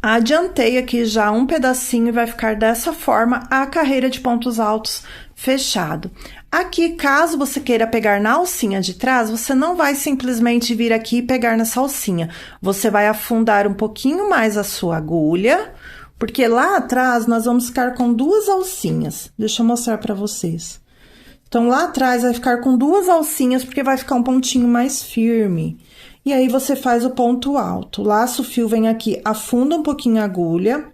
Adiantei aqui já um pedacinho e vai ficar dessa forma a carreira de pontos altos fechado. Aqui, caso você queira pegar na alcinha de trás, você não vai simplesmente vir aqui e pegar nessa alcinha. Você vai afundar um pouquinho mais a sua agulha, porque lá atrás nós vamos ficar com 2 alcinhas. Deixa eu mostrar para vocês. Então, lá atrás vai ficar com 2 alcinhas, porque vai ficar um pontinho mais firme. E aí, você faz o ponto alto. Laça o fio, vem aqui, afunda um pouquinho a agulha,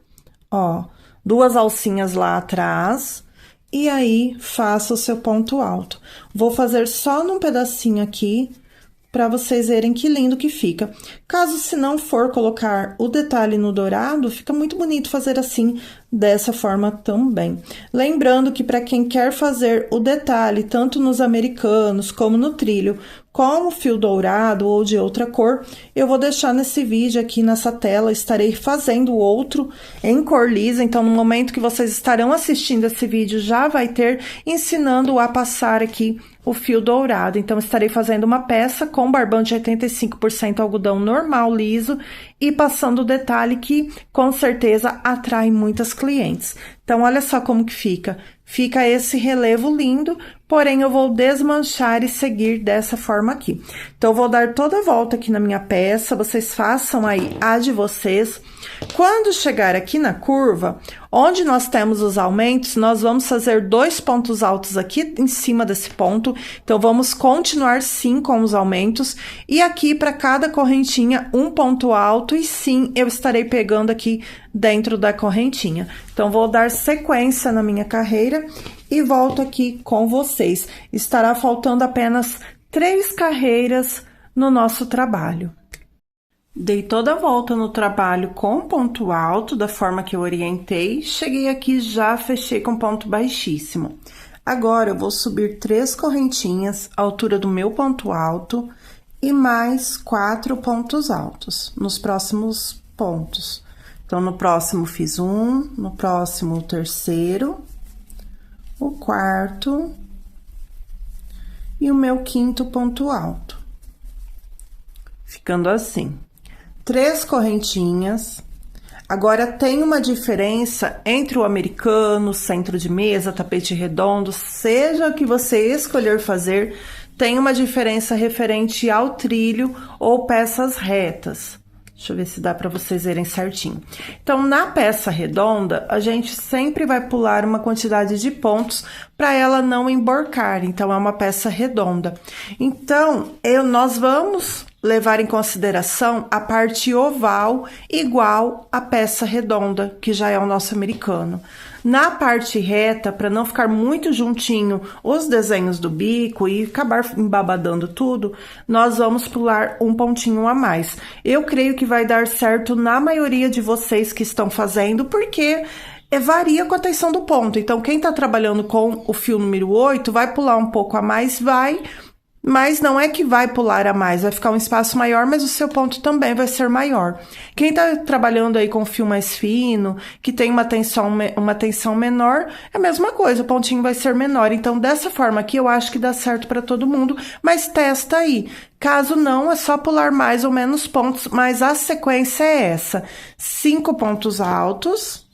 ó, 2 alcinhas lá atrás, e aí, faça o seu ponto alto. Vou fazer só num pedacinho aqui, para vocês verem que lindo que fica. Caso se não for colocar o detalhe no dourado, fica muito bonito fazer assim, dessa forma também. Lembrando que para quem quer fazer o detalhe, tanto nos americanos como no trilho, com o fio dourado ou de outra cor, eu vou deixar nesse vídeo aqui nessa tela, estarei fazendo outro em cor lisa, então no momento que vocês estarão assistindo esse vídeo, já vai ter ensinando a passar aqui o fio dourado. Então, estarei fazendo uma peça com barbante de 85% algodão normal, liso, e passando o detalhe que, com certeza, atrai muitas clientes. Então, olha só como que fica. Fica esse relevo lindo, porém, eu vou desmanchar e seguir dessa forma aqui. Então, eu vou dar toda a volta aqui na minha peça, vocês façam aí a de vocês. Quando chegar aqui na curva, onde nós temos os aumentos, nós vamos fazer 2 pontos altos aqui em cima desse ponto. Então, vamos continuar sim com os aumentos. E aqui, para cada correntinha, um ponto alto. E sim, eu estarei pegando aqui dentro da correntinha. Então, vou dar sequência na minha carreira e volto aqui com vocês. Estará faltando apenas 3 carreiras no nosso trabalho. Dei toda a volta no trabalho com ponto alto, da forma que eu orientei. Cheguei aqui, já fechei com ponto baixíssimo. Agora, eu vou subir 3 correntinhas, à altura do meu ponto alto, e mais 4 pontos altos, nos próximos pontos. Então, no próximo fiz um, no próximo o terceiro, o quarto e o meu 5º ponto alto. Ficando assim. 3 correntinhas. Agora, tem uma diferença entre o americano, centro de mesa, tapete redondo, seja o que você escolher fazer, tem uma diferença referente ao trilho ou peças retas. Deixa eu ver se dá para vocês verem certinho. Então, na peça redonda, a gente sempre vai pular uma quantidade de pontos para ela não emborcar. Então, é uma peça redonda. Então, nós vamos levar em consideração a parte oval igual à peça redonda, que já é o nosso americano. Na parte reta, para não ficar muito juntinho os desenhos do bico e acabar embabadando tudo, nós vamos pular um pontinho a mais. Eu creio que vai dar certo na maioria de vocês que estão fazendo, porque varia com a tensão do ponto. Então, quem tá trabalhando com o fio número 8, vai pular um pouco a mais, mas não é que vai pular a mais, vai ficar um espaço maior, mas o seu ponto também vai ser maior. Quem tá trabalhando aí com fio mais fino, que tem uma tensão menor, é a mesma coisa, o pontinho vai ser menor. Então, dessa forma aqui, eu acho que dá certo para todo mundo, mas testa aí. Caso não, é só pular mais ou menos pontos, mas a sequência é essa. 5 pontos altos.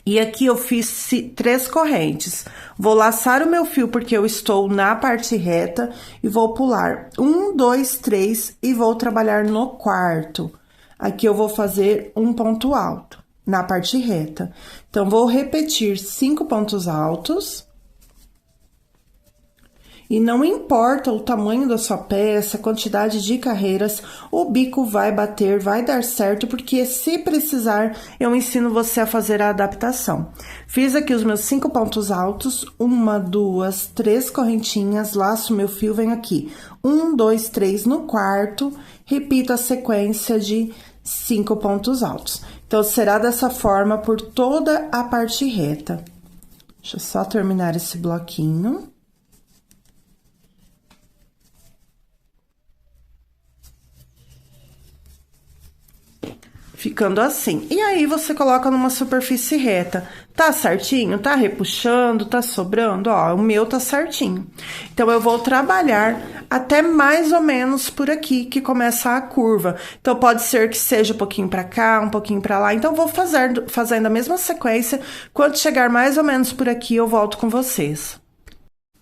E aqui eu fiz 3 correntes. Vou laçar o meu fio porque eu estou na parte reta e vou pular 1, 2, 3 e vou trabalhar no quarto. Aqui eu vou fazer um ponto alto. na parte reta. Então, vou repetir 5 pontos altos. E não importa o tamanho da sua peça, a quantidade de carreiras, o bico vai bater, vai dar certo, porque se precisar, eu ensino você a fazer a adaptação. Fiz aqui os meus 5 pontos altos, 1, 2, 3 correntinhas, laço meu fio, venho aqui. 1, 2, 3 no quarto, repito a sequência de 5 pontos altos. Então, será dessa forma por toda a parte reta. Deixa eu só terminar esse bloquinho. Ficando assim. E aí, você coloca numa superfície reta. Tá certinho? Tá repuxando? Tá sobrando? Ó, o meu tá certinho. Então, eu vou trabalhar até mais ou menos por aqui, que começa a curva. Então, pode ser que seja um pouquinho pra cá, um pouquinho pra lá. Então, vou fazendo a mesma sequência. Quando chegar mais ou menos por aqui, eu volto com vocês.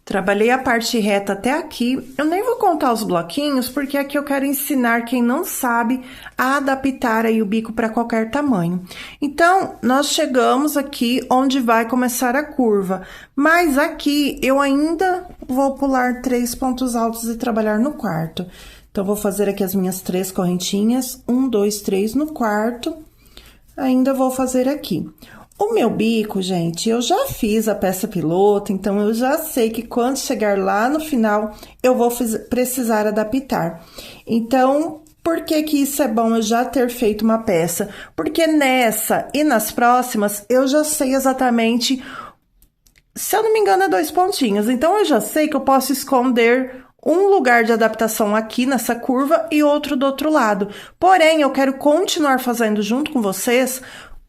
Trabalhei a parte reta até aqui, eu nem vou contar os bloquinhos, porque aqui eu quero ensinar quem não sabe a adaptar aí o bico para qualquer tamanho. Então, nós chegamos aqui onde vai começar a curva, mas aqui eu ainda vou pular 3 pontos altos e trabalhar no quarto. Então, vou fazer aqui as minhas 3 correntinhas, 1, 2, 3 no quarto, ainda vou fazer aqui. O meu bico, gente, eu já fiz a peça piloto, então eu já sei que quando chegar lá no final, eu vou precisar adaptar. Então, por que que isso é bom eu já ter feito uma peça? Porque nessa e nas próximas, eu já sei exatamente, se eu não me engano, é 2 pontinhos. Então, eu já sei que eu posso esconder um lugar de adaptação aqui nessa curva e outro do outro lado. Porém, eu quero continuar fazendo junto com vocês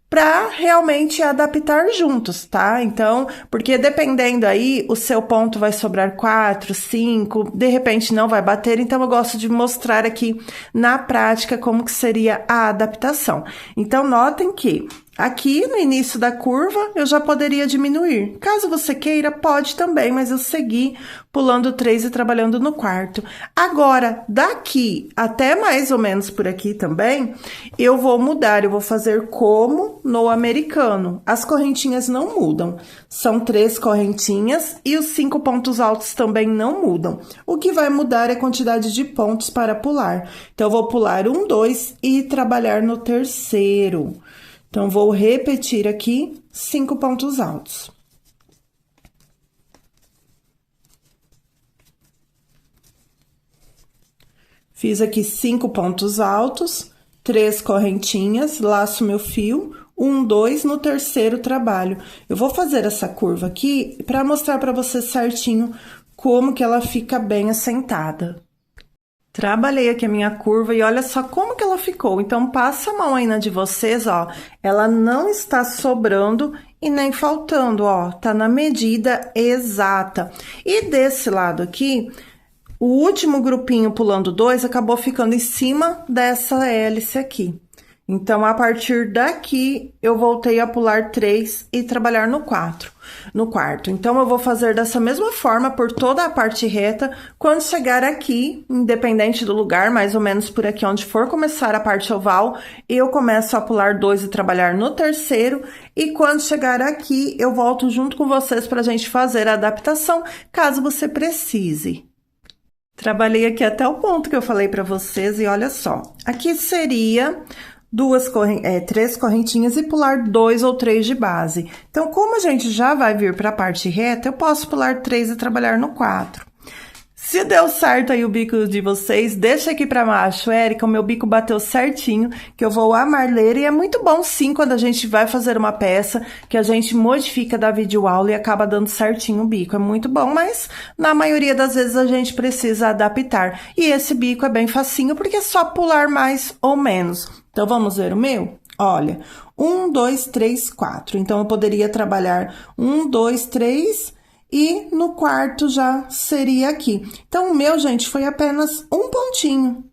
para realmente adaptar juntos, tá? Então, porque dependendo aí, o seu ponto vai sobrar 4, 5, de repente não vai bater, então eu gosto de mostrar aqui na prática como que seria a adaptação. Então, notem que aqui no início da curva, eu já poderia diminuir. Caso você queira, pode também, mas eu segui pulando 3 e trabalhando no quarto. Agora, daqui até mais ou menos por aqui também, eu vou mudar, eu vou fazer como no americano. As correntinhas não mudam. São 3 correntinhas e os 5 pontos altos também não mudam. O que vai mudar é a quantidade de pontos para pular. Então, eu vou pular 1, 2 e trabalhar no terceiro. Então, vou repetir aqui 5 pontos altos. Fiz aqui 5 pontos altos, 3 correntinhas, laço meu fio, 1, 2, no terceiro trabalho. Eu vou fazer essa curva aqui para mostrar para você certinho como que ela fica bem assentada. Trabalhei aqui a minha curva e olha só como que ela ficou. Então, passa a mão aí na de vocês, ó. Ela não está sobrando e nem faltando, ó. Tá na medida exata. E desse lado aqui, o último grupinho pulando 2 acabou ficando em cima dessa hélice aqui. Então, a partir daqui, eu voltei a pular 3 e trabalhar no quarto. Então, eu vou fazer dessa mesma forma por toda a parte reta. Quando chegar aqui, independente do lugar, mais ou menos por aqui onde for começar a parte oval, eu começo a pular 2 e trabalhar no terceiro. E quando chegar aqui, eu volto junto com vocês pra gente fazer a adaptação, caso você precise. Trabalhei aqui até o ponto que eu falei pra vocês e olha só. Aqui seria 3 correntinhas e pular 2 ou 3 de base. Então, como a gente já vai vir para a parte reta, eu posso pular 3 e trabalhar no 4. Se deu certo aí o bico de vocês, deixa aqui para baixo, Érica, o meu bico bateu certinho, que eu vou amar ler. E é muito bom, sim, quando a gente vai fazer uma peça, que a gente modifica da videoaula e acaba dando certinho o bico. É muito bom, mas na maioria das vezes a gente precisa adaptar. E esse bico é bem facinho, porque é só pular mais ou menos. Então, vamos ver o meu? Olha, 1, 2, 3, 4. Então, eu poderia trabalhar 1, 2, 3 e no quarto já seria aqui. Então, o meu, gente, foi apenas um pontinho.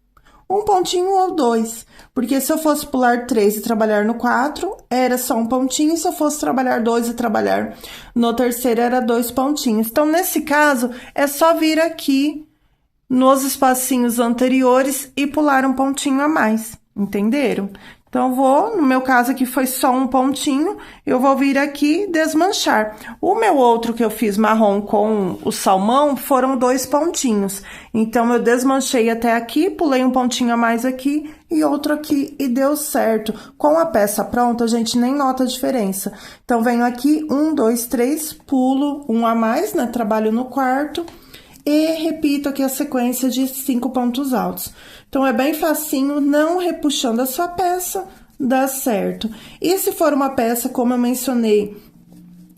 Um pontinho ou 2. Porque se eu fosse pular 3 e trabalhar no 4, era só um pontinho. E se eu fosse trabalhar 2 e trabalhar no terceiro, era 2 pontinhos. Então, nesse caso, é só vir aqui nos espacinhos anteriores e pular um pontinho a mais. Entenderam? Então, no meu caso aqui foi só um pontinho, eu vou vir aqui desmanchar. O meu outro que eu fiz marrom com o salmão foram 2 pontinhos. Então, eu desmanchei até aqui, pulei um pontinho a mais aqui e outro aqui e deu certo. Com a peça pronta, a gente nem nota a diferença. Então, venho aqui, 1, 2, 3, pulo um a mais, né? Trabalho no quarto. E repito aqui a sequência de 5 pontos altos. Então, é bem facinho, não repuxando a sua peça, dá certo. E se for uma peça, como eu mencionei,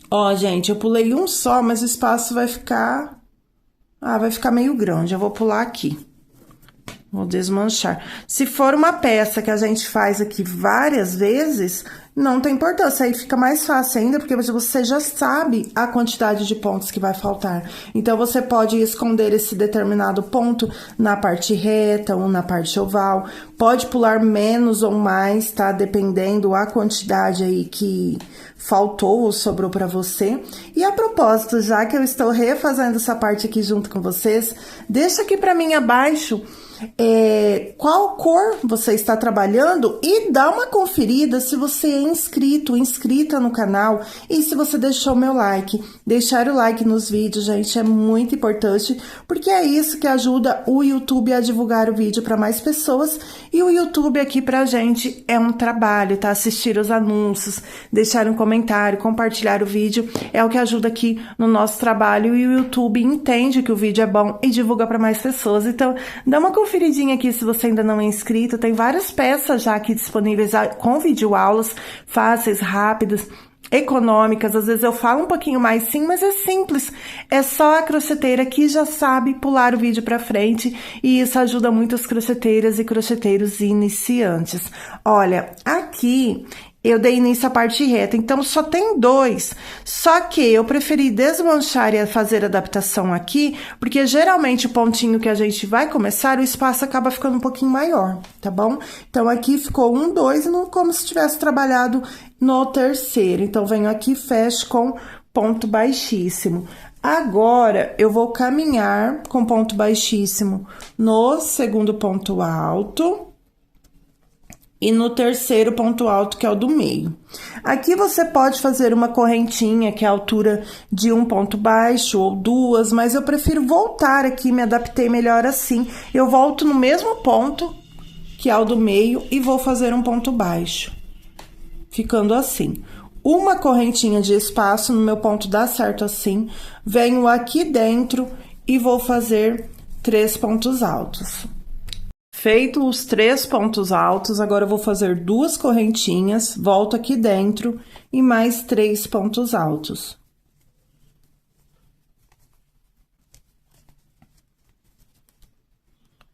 ó, gente, eu pulei um só, mas o espaço vai ficar... vai ficar meio grande, eu vou pular aqui. Vou desmanchar. Se for uma peça que a gente faz aqui várias vezes, não tem importância, aí fica mais fácil ainda, porque você já sabe a quantidade de pontos que vai faltar. Então, você pode esconder esse determinado ponto na parte reta ou na parte oval, pode pular menos ou mais, tá? Dependendo a quantidade aí que faltou ou sobrou para você. E a propósito, já que eu estou refazendo essa parte aqui junto com vocês, deixa aqui para mim abaixo qual cor você está trabalhando e dá uma conferida se você é inscrito, inscrita no canal e se você deixou meu like. Deixar o like nos vídeos, gente, é muito importante, porque é isso que ajuda o YouTube a divulgar o vídeo para mais pessoas, e o YouTube aqui pra gente é um trabalho, tá? Assistir os anúncios, deixar um comentário, compartilhar o vídeo, é o que ajuda aqui no nosso trabalho, e o YouTube entende que o vídeo é bom e divulga para mais pessoas. Então, dá uma conferidinha aqui se você ainda não é inscrito, tem várias peças já aqui disponíveis com videoaulas fáceis, rápidas, econômicas. Às vezes eu falo um pouquinho mais sim, mas é simples, é só a crocheteira que já sabe pular o vídeo para frente, e isso ajuda muito as crocheteiras e crocheteiros iniciantes. Olha, aqui eu dei início à parte reta, então só tem 2, só que eu preferi desmanchar e fazer adaptação aqui, porque geralmente o pontinho que a gente vai começar, o espaço acaba ficando um pouquinho maior, tá bom? Então, aqui ficou 1, 2, como se tivesse trabalhado no terceiro. Então, venho aqui e fecho com ponto baixíssimo. Agora, eu vou caminhar com ponto baixíssimo no segundo ponto alto e no terceiro ponto alto, que é o do meio. Aqui você pode fazer uma correntinha, que é a altura de um ponto baixo, ou 2, mas eu prefiro voltar aqui, me adaptei melhor assim. Eu volto no mesmo ponto, que é o do meio, e vou fazer um ponto baixo, ficando assim. Uma correntinha de espaço, no meu ponto dá certo assim, venho aqui dentro e vou fazer 3 pontos altos. Feito os 3 pontos altos, agora eu vou fazer 2 correntinhas, volto aqui dentro e mais 3 pontos altos.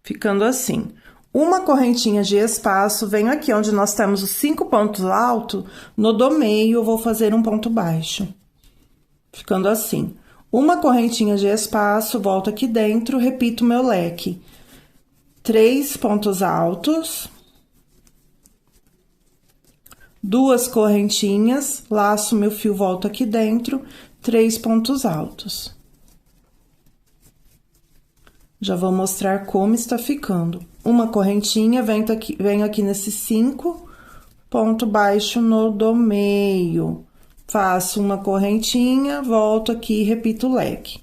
Ficando assim. Uma correntinha de espaço, venho aqui onde nós temos os 5 pontos altos, no do meio eu vou fazer um ponto baixo. Ficando assim. Uma correntinha de espaço, volto aqui dentro, repito meu leque. 3 pontos altos, 2 correntinhas, laço meu fio, volto aqui dentro, 3 pontos altos. Já vou mostrar como está ficando. Uma correntinha, venho aqui nesse 5, ponto baixo no do meio. Faço uma correntinha, volto aqui e repito o leque.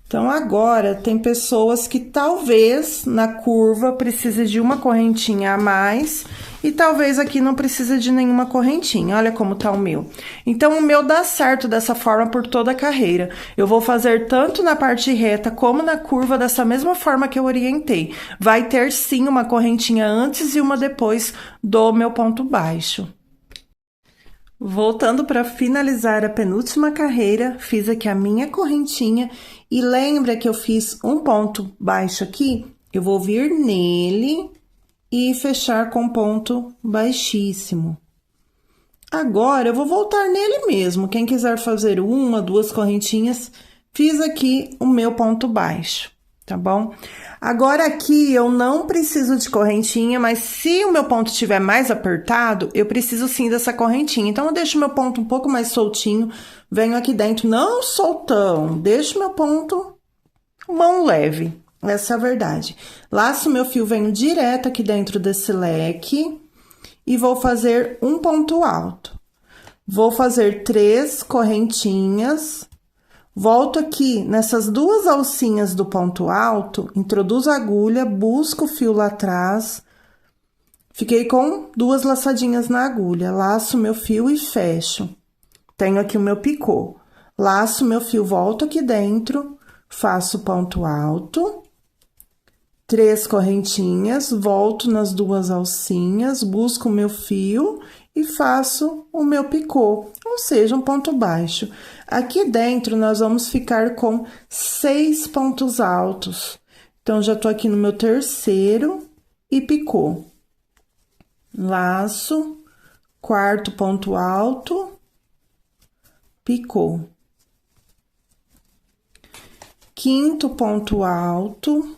Então, agora, tem pessoas que talvez na curva precise de uma correntinha a mais e talvez aqui não precise de nenhuma correntinha. Olha como tá o meu. Então, o meu dá certo dessa forma por toda a carreira. Eu vou fazer tanto na parte reta como na curva dessa mesma forma que eu orientei. Vai ter sim uma correntinha antes e uma depois do meu ponto baixo. Voltando para finalizar a penúltima carreira, fiz aqui a minha correntinha e lembra que eu fiz um ponto baixo aqui? Eu vou vir nele e fechar com ponto baixíssimo. Agora, eu vou voltar nele mesmo. Quem quiser fazer 1, 2 correntinhas, fiz aqui o meu ponto baixo, tá bom? Agora, aqui eu não preciso de correntinha, mas se o meu ponto estiver mais apertado, eu preciso sim dessa correntinha. Então, eu deixo meu ponto um pouco mais soltinho, venho aqui dentro, não soltão, deixo meu ponto mão leve, Essa é a verdade. Laço meu fio, venho direto aqui dentro desse leque e vou fazer um ponto alto. Vou fazer 3 correntinhas, volto aqui nessas 2 alcinhas do ponto alto, introduzo a agulha, busco o fio lá atrás, fiquei com 2 laçadinhas na agulha, laço meu fio e fecho. Tenho aqui o meu picô. Laço meu fio, volto aqui dentro, faço ponto alto, 3 correntinhas, volto nas 2 alcinhas, busco o meu fio e faço o meu picô, ou seja, um ponto baixo. Aqui dentro, nós vamos ficar com 6 pontos altos. Então, já tô aqui no meu terceiro e picô. Laço, 4º ponto alto, picô. 5º ponto alto,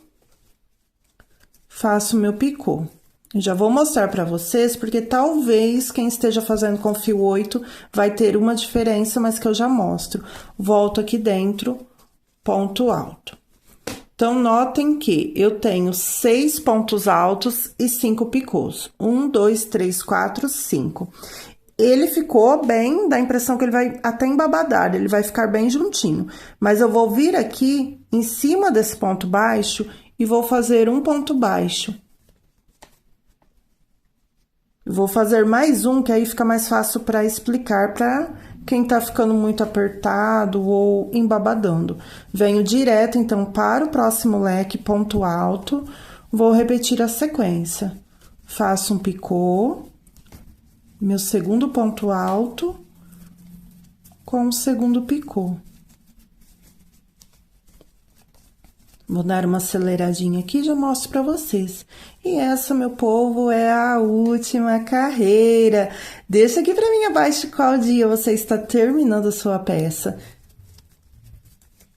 faço meu picô. Eu já vou mostrar pra vocês, porque talvez quem esteja fazendo com fio 8 vai ter uma diferença, mas que eu já mostro. Volto aqui dentro, ponto alto. Então, notem que eu tenho 6 pontos altos e 5 picôs. 1, 2, 3, 4, 5. Ele ficou bem, dá a impressão que ele vai até embabadar, ele vai ficar bem juntinho. Mas eu vou vir aqui em cima desse ponto baixo e vou fazer um ponto baixo. Vou fazer mais um, que aí fica mais fácil para explicar para quem tá ficando muito apertado ou embabadando. Venho direto, então, para o próximo leque, ponto alto, vou repetir a sequência. Faço um picô, meu segundo ponto alto, com o segundo picô. Vou dar uma aceleradinha aqui e já mostro pra vocês. E essa, meu povo, é a última carreira. Deixa aqui pra mim abaixo qual dia você está terminando a sua peça.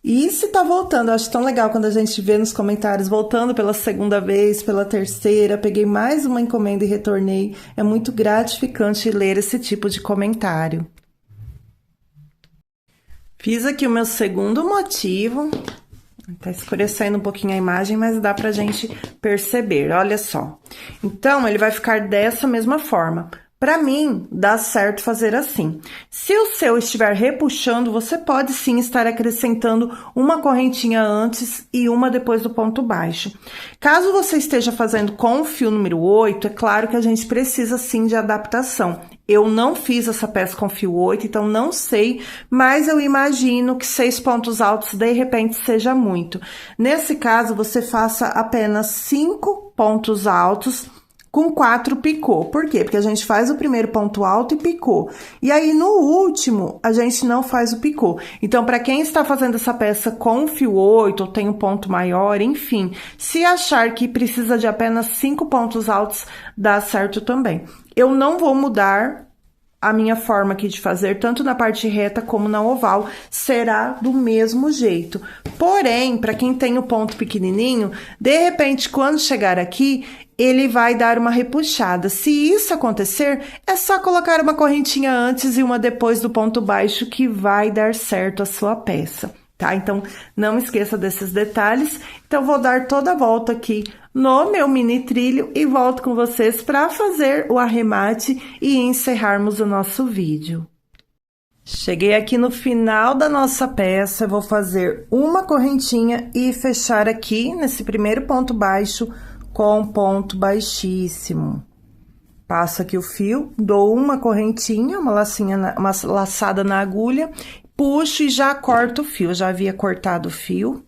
E se tá voltando, eu acho tão legal quando a gente vê nos comentários, voltando pela segunda vez, pela terceira, peguei mais uma encomenda e retornei. É muito gratificante ler esse tipo de comentário. Fiz aqui o meu segundo motivo. Tá escurecendo um pouquinho a imagem, mas dá pra gente perceber, olha só. Então, ele vai ficar dessa mesma forma. Pra mim, dá certo fazer assim. Se o seu estiver repuxando, você pode sim estar acrescentando uma correntinha antes e uma depois do ponto baixo. Caso você esteja fazendo com o fio número 8, é claro que a gente precisa sim de adaptação. Eu não fiz essa peça com fio 8, então não sei, mas eu imagino que 6 pontos altos, de repente, seja muito. Nesse caso, você faça apenas 5 pontos altos com 4 picô. Por quê? Porque a gente faz o primeiro ponto alto e picô. E aí, no último, a gente não faz o picô. Então, para quem está fazendo essa peça com fio 8, ou tem um ponto maior, enfim, se achar que precisa de apenas 5 pontos altos, dá certo também. Eu não vou mudar a minha forma aqui de fazer, tanto na parte reta como na oval, será do mesmo jeito. Porém, para quem tem o ponto pequenininho, de repente, quando chegar aqui, ele vai dar uma repuxada. Se isso acontecer, é só colocar uma correntinha antes e uma depois do ponto baixo, que vai dar certo a sua peça, tá? Então, não esqueça desses detalhes. Então, vou dar toda a volta aqui no meu mini trilho e volto com vocês para fazer o arremate e encerrarmos o nosso vídeo. Cheguei aqui no final da nossa peça, vou fazer uma correntinha e fechar aqui nesse primeiro ponto baixo com ponto baixíssimo. Passo aqui o fio, dou uma correntinha, uma laçada na agulha, puxo e já corto o fio. Eu já havia cortado o fio.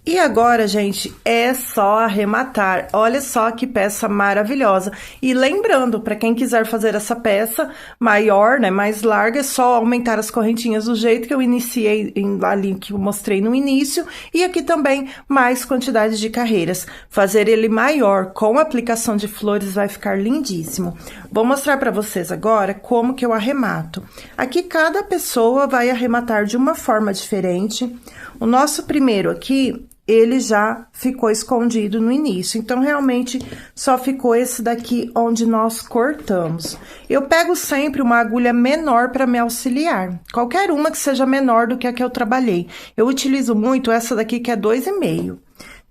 E agora, gente, é só arrematar. Olha só que peça maravilhosa. E lembrando, para quem quiser fazer essa peça maior, né, mais larga, é só aumentar as correntinhas do jeito que eu iniciei ali, que eu mostrei no início. E aqui também, mais quantidade de carreiras. Fazer ele maior com aplicação de flores vai ficar lindíssimo. Vou mostrar para vocês agora como que eu arremato. Aqui, cada pessoa vai arrematar de uma forma diferente. O nosso primeiro aqui, ele já ficou escondido no início, então, realmente, só ficou esse daqui onde nós cortamos. Eu pego sempre uma agulha menor para me auxiliar, qualquer uma que seja menor do que a que eu trabalhei. Eu utilizo muito essa daqui, que é 2,5.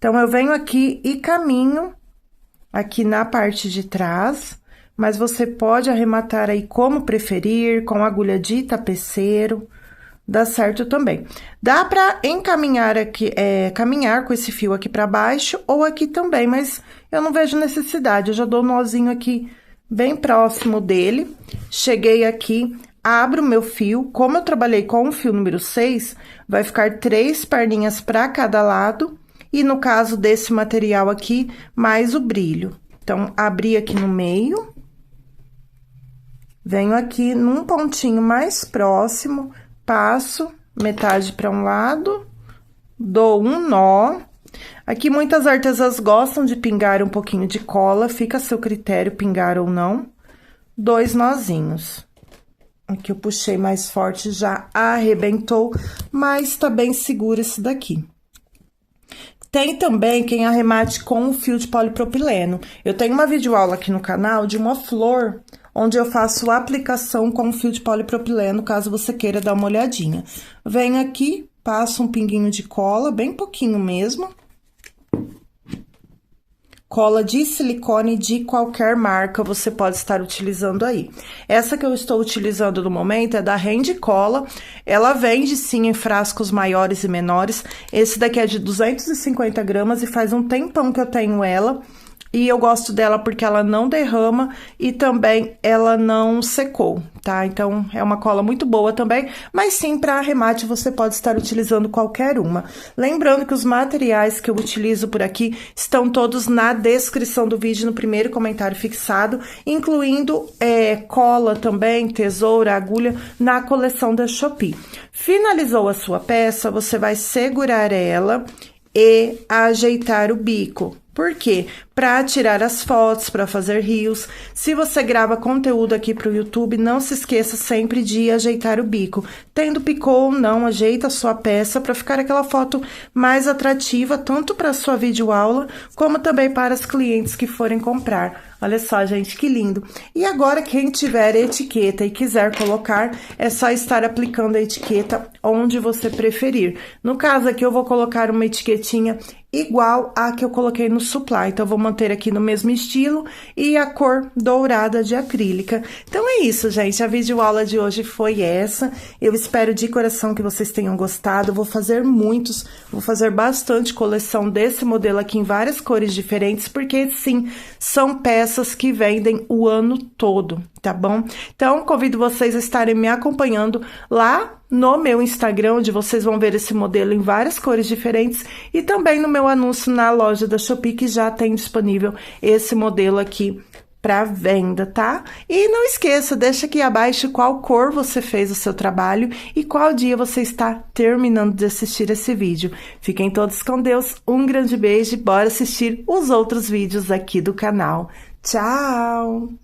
Então, eu venho aqui e caminho aqui na parte de trás, mas você pode arrematar aí como preferir, com agulha de tapeceiro, dá certo também. Dá pra encaminhar aqui, caminhar com esse fio aqui pra baixo ou aqui também, mas eu não vejo necessidade, eu já dou um nozinho aqui bem próximo dele. Cheguei aqui, abro o meu fio, como eu trabalhei com o fio número 6, vai ficar 3 perninhas pra cada lado, e no caso desse material aqui, mais o brilho. Então, abri aqui no meio, venho aqui num pontinho mais próximo, passo metade para um lado, dou um nó. Aqui muitas artesãs gostam de pingar um pouquinho de cola, fica a seu critério pingar ou não. 2 nozinhos. Aqui eu puxei mais forte, já arrebentou, mas tá bem seguro esse daqui. Tem também quem arremate com o fio de polipropileno. Eu tenho uma videoaula aqui no canal de uma flor, onde eu faço a aplicação com o fio de polipropileno, caso você queira dar uma olhadinha. Venho aqui, passo um pinguinho de cola, bem pouquinho mesmo. Cola de silicone de qualquer marca você pode estar utilizando aí. Essa que eu estou utilizando no momento é da Rende Cola. Ela vende sim em frascos maiores e menores. Esse daqui é de 250 gramas e faz um tempão que eu tenho ela. E eu gosto dela porque ela não derrama e também ela não secou, tá? Então, é uma cola muito boa também, mas sim, para arremate você pode estar utilizando qualquer uma. Lembrando que os materiais que eu utilizo por aqui estão todos na descrição do vídeo, no primeiro comentário fixado, incluindo cola também, tesoura, agulha, na coleção da Shopee. Finalizou a sua peça, você vai segurar ela e ajeitar o bico. Por quê? Para tirar as fotos, para fazer reels. Se você grava conteúdo aqui para o YouTube, não se esqueça sempre de ajeitar o bico. Tendo picô ou não, ajeita a sua peça para ficar aquela foto mais atrativa, tanto para a sua videoaula, como também para as clientes que forem comprar. Olha só, gente, que lindo. E agora, quem tiver etiqueta e quiser colocar, é só estar aplicando a etiqueta onde você preferir. No caso aqui, eu vou colocar uma etiquetinha igual a que eu coloquei no supply. Então, eu vou manter aqui no mesmo estilo e a cor dourada de acrílica. Então, é isso, gente. A videoaula de hoje foi essa. Eu espero de coração que vocês tenham gostado. Eu vou fazer muitos, vou fazer bastante coleção desse modelo aqui em várias cores diferentes, porque, sim, são peças que vendem o ano todo, tá bom? Então, convido vocês a estarem me acompanhando lá no meu Instagram, onde vocês vão ver esse modelo em várias cores diferentes, e também no meu anúncio na loja da Shopee, que já tem disponível esse modelo aqui para venda, tá? E não esqueça, deixa aqui abaixo qual cor você fez o seu trabalho e qual dia você está terminando de assistir esse vídeo. Fiquem todos com Deus, um grande beijo e bora assistir os outros vídeos aqui do canal. Tchau!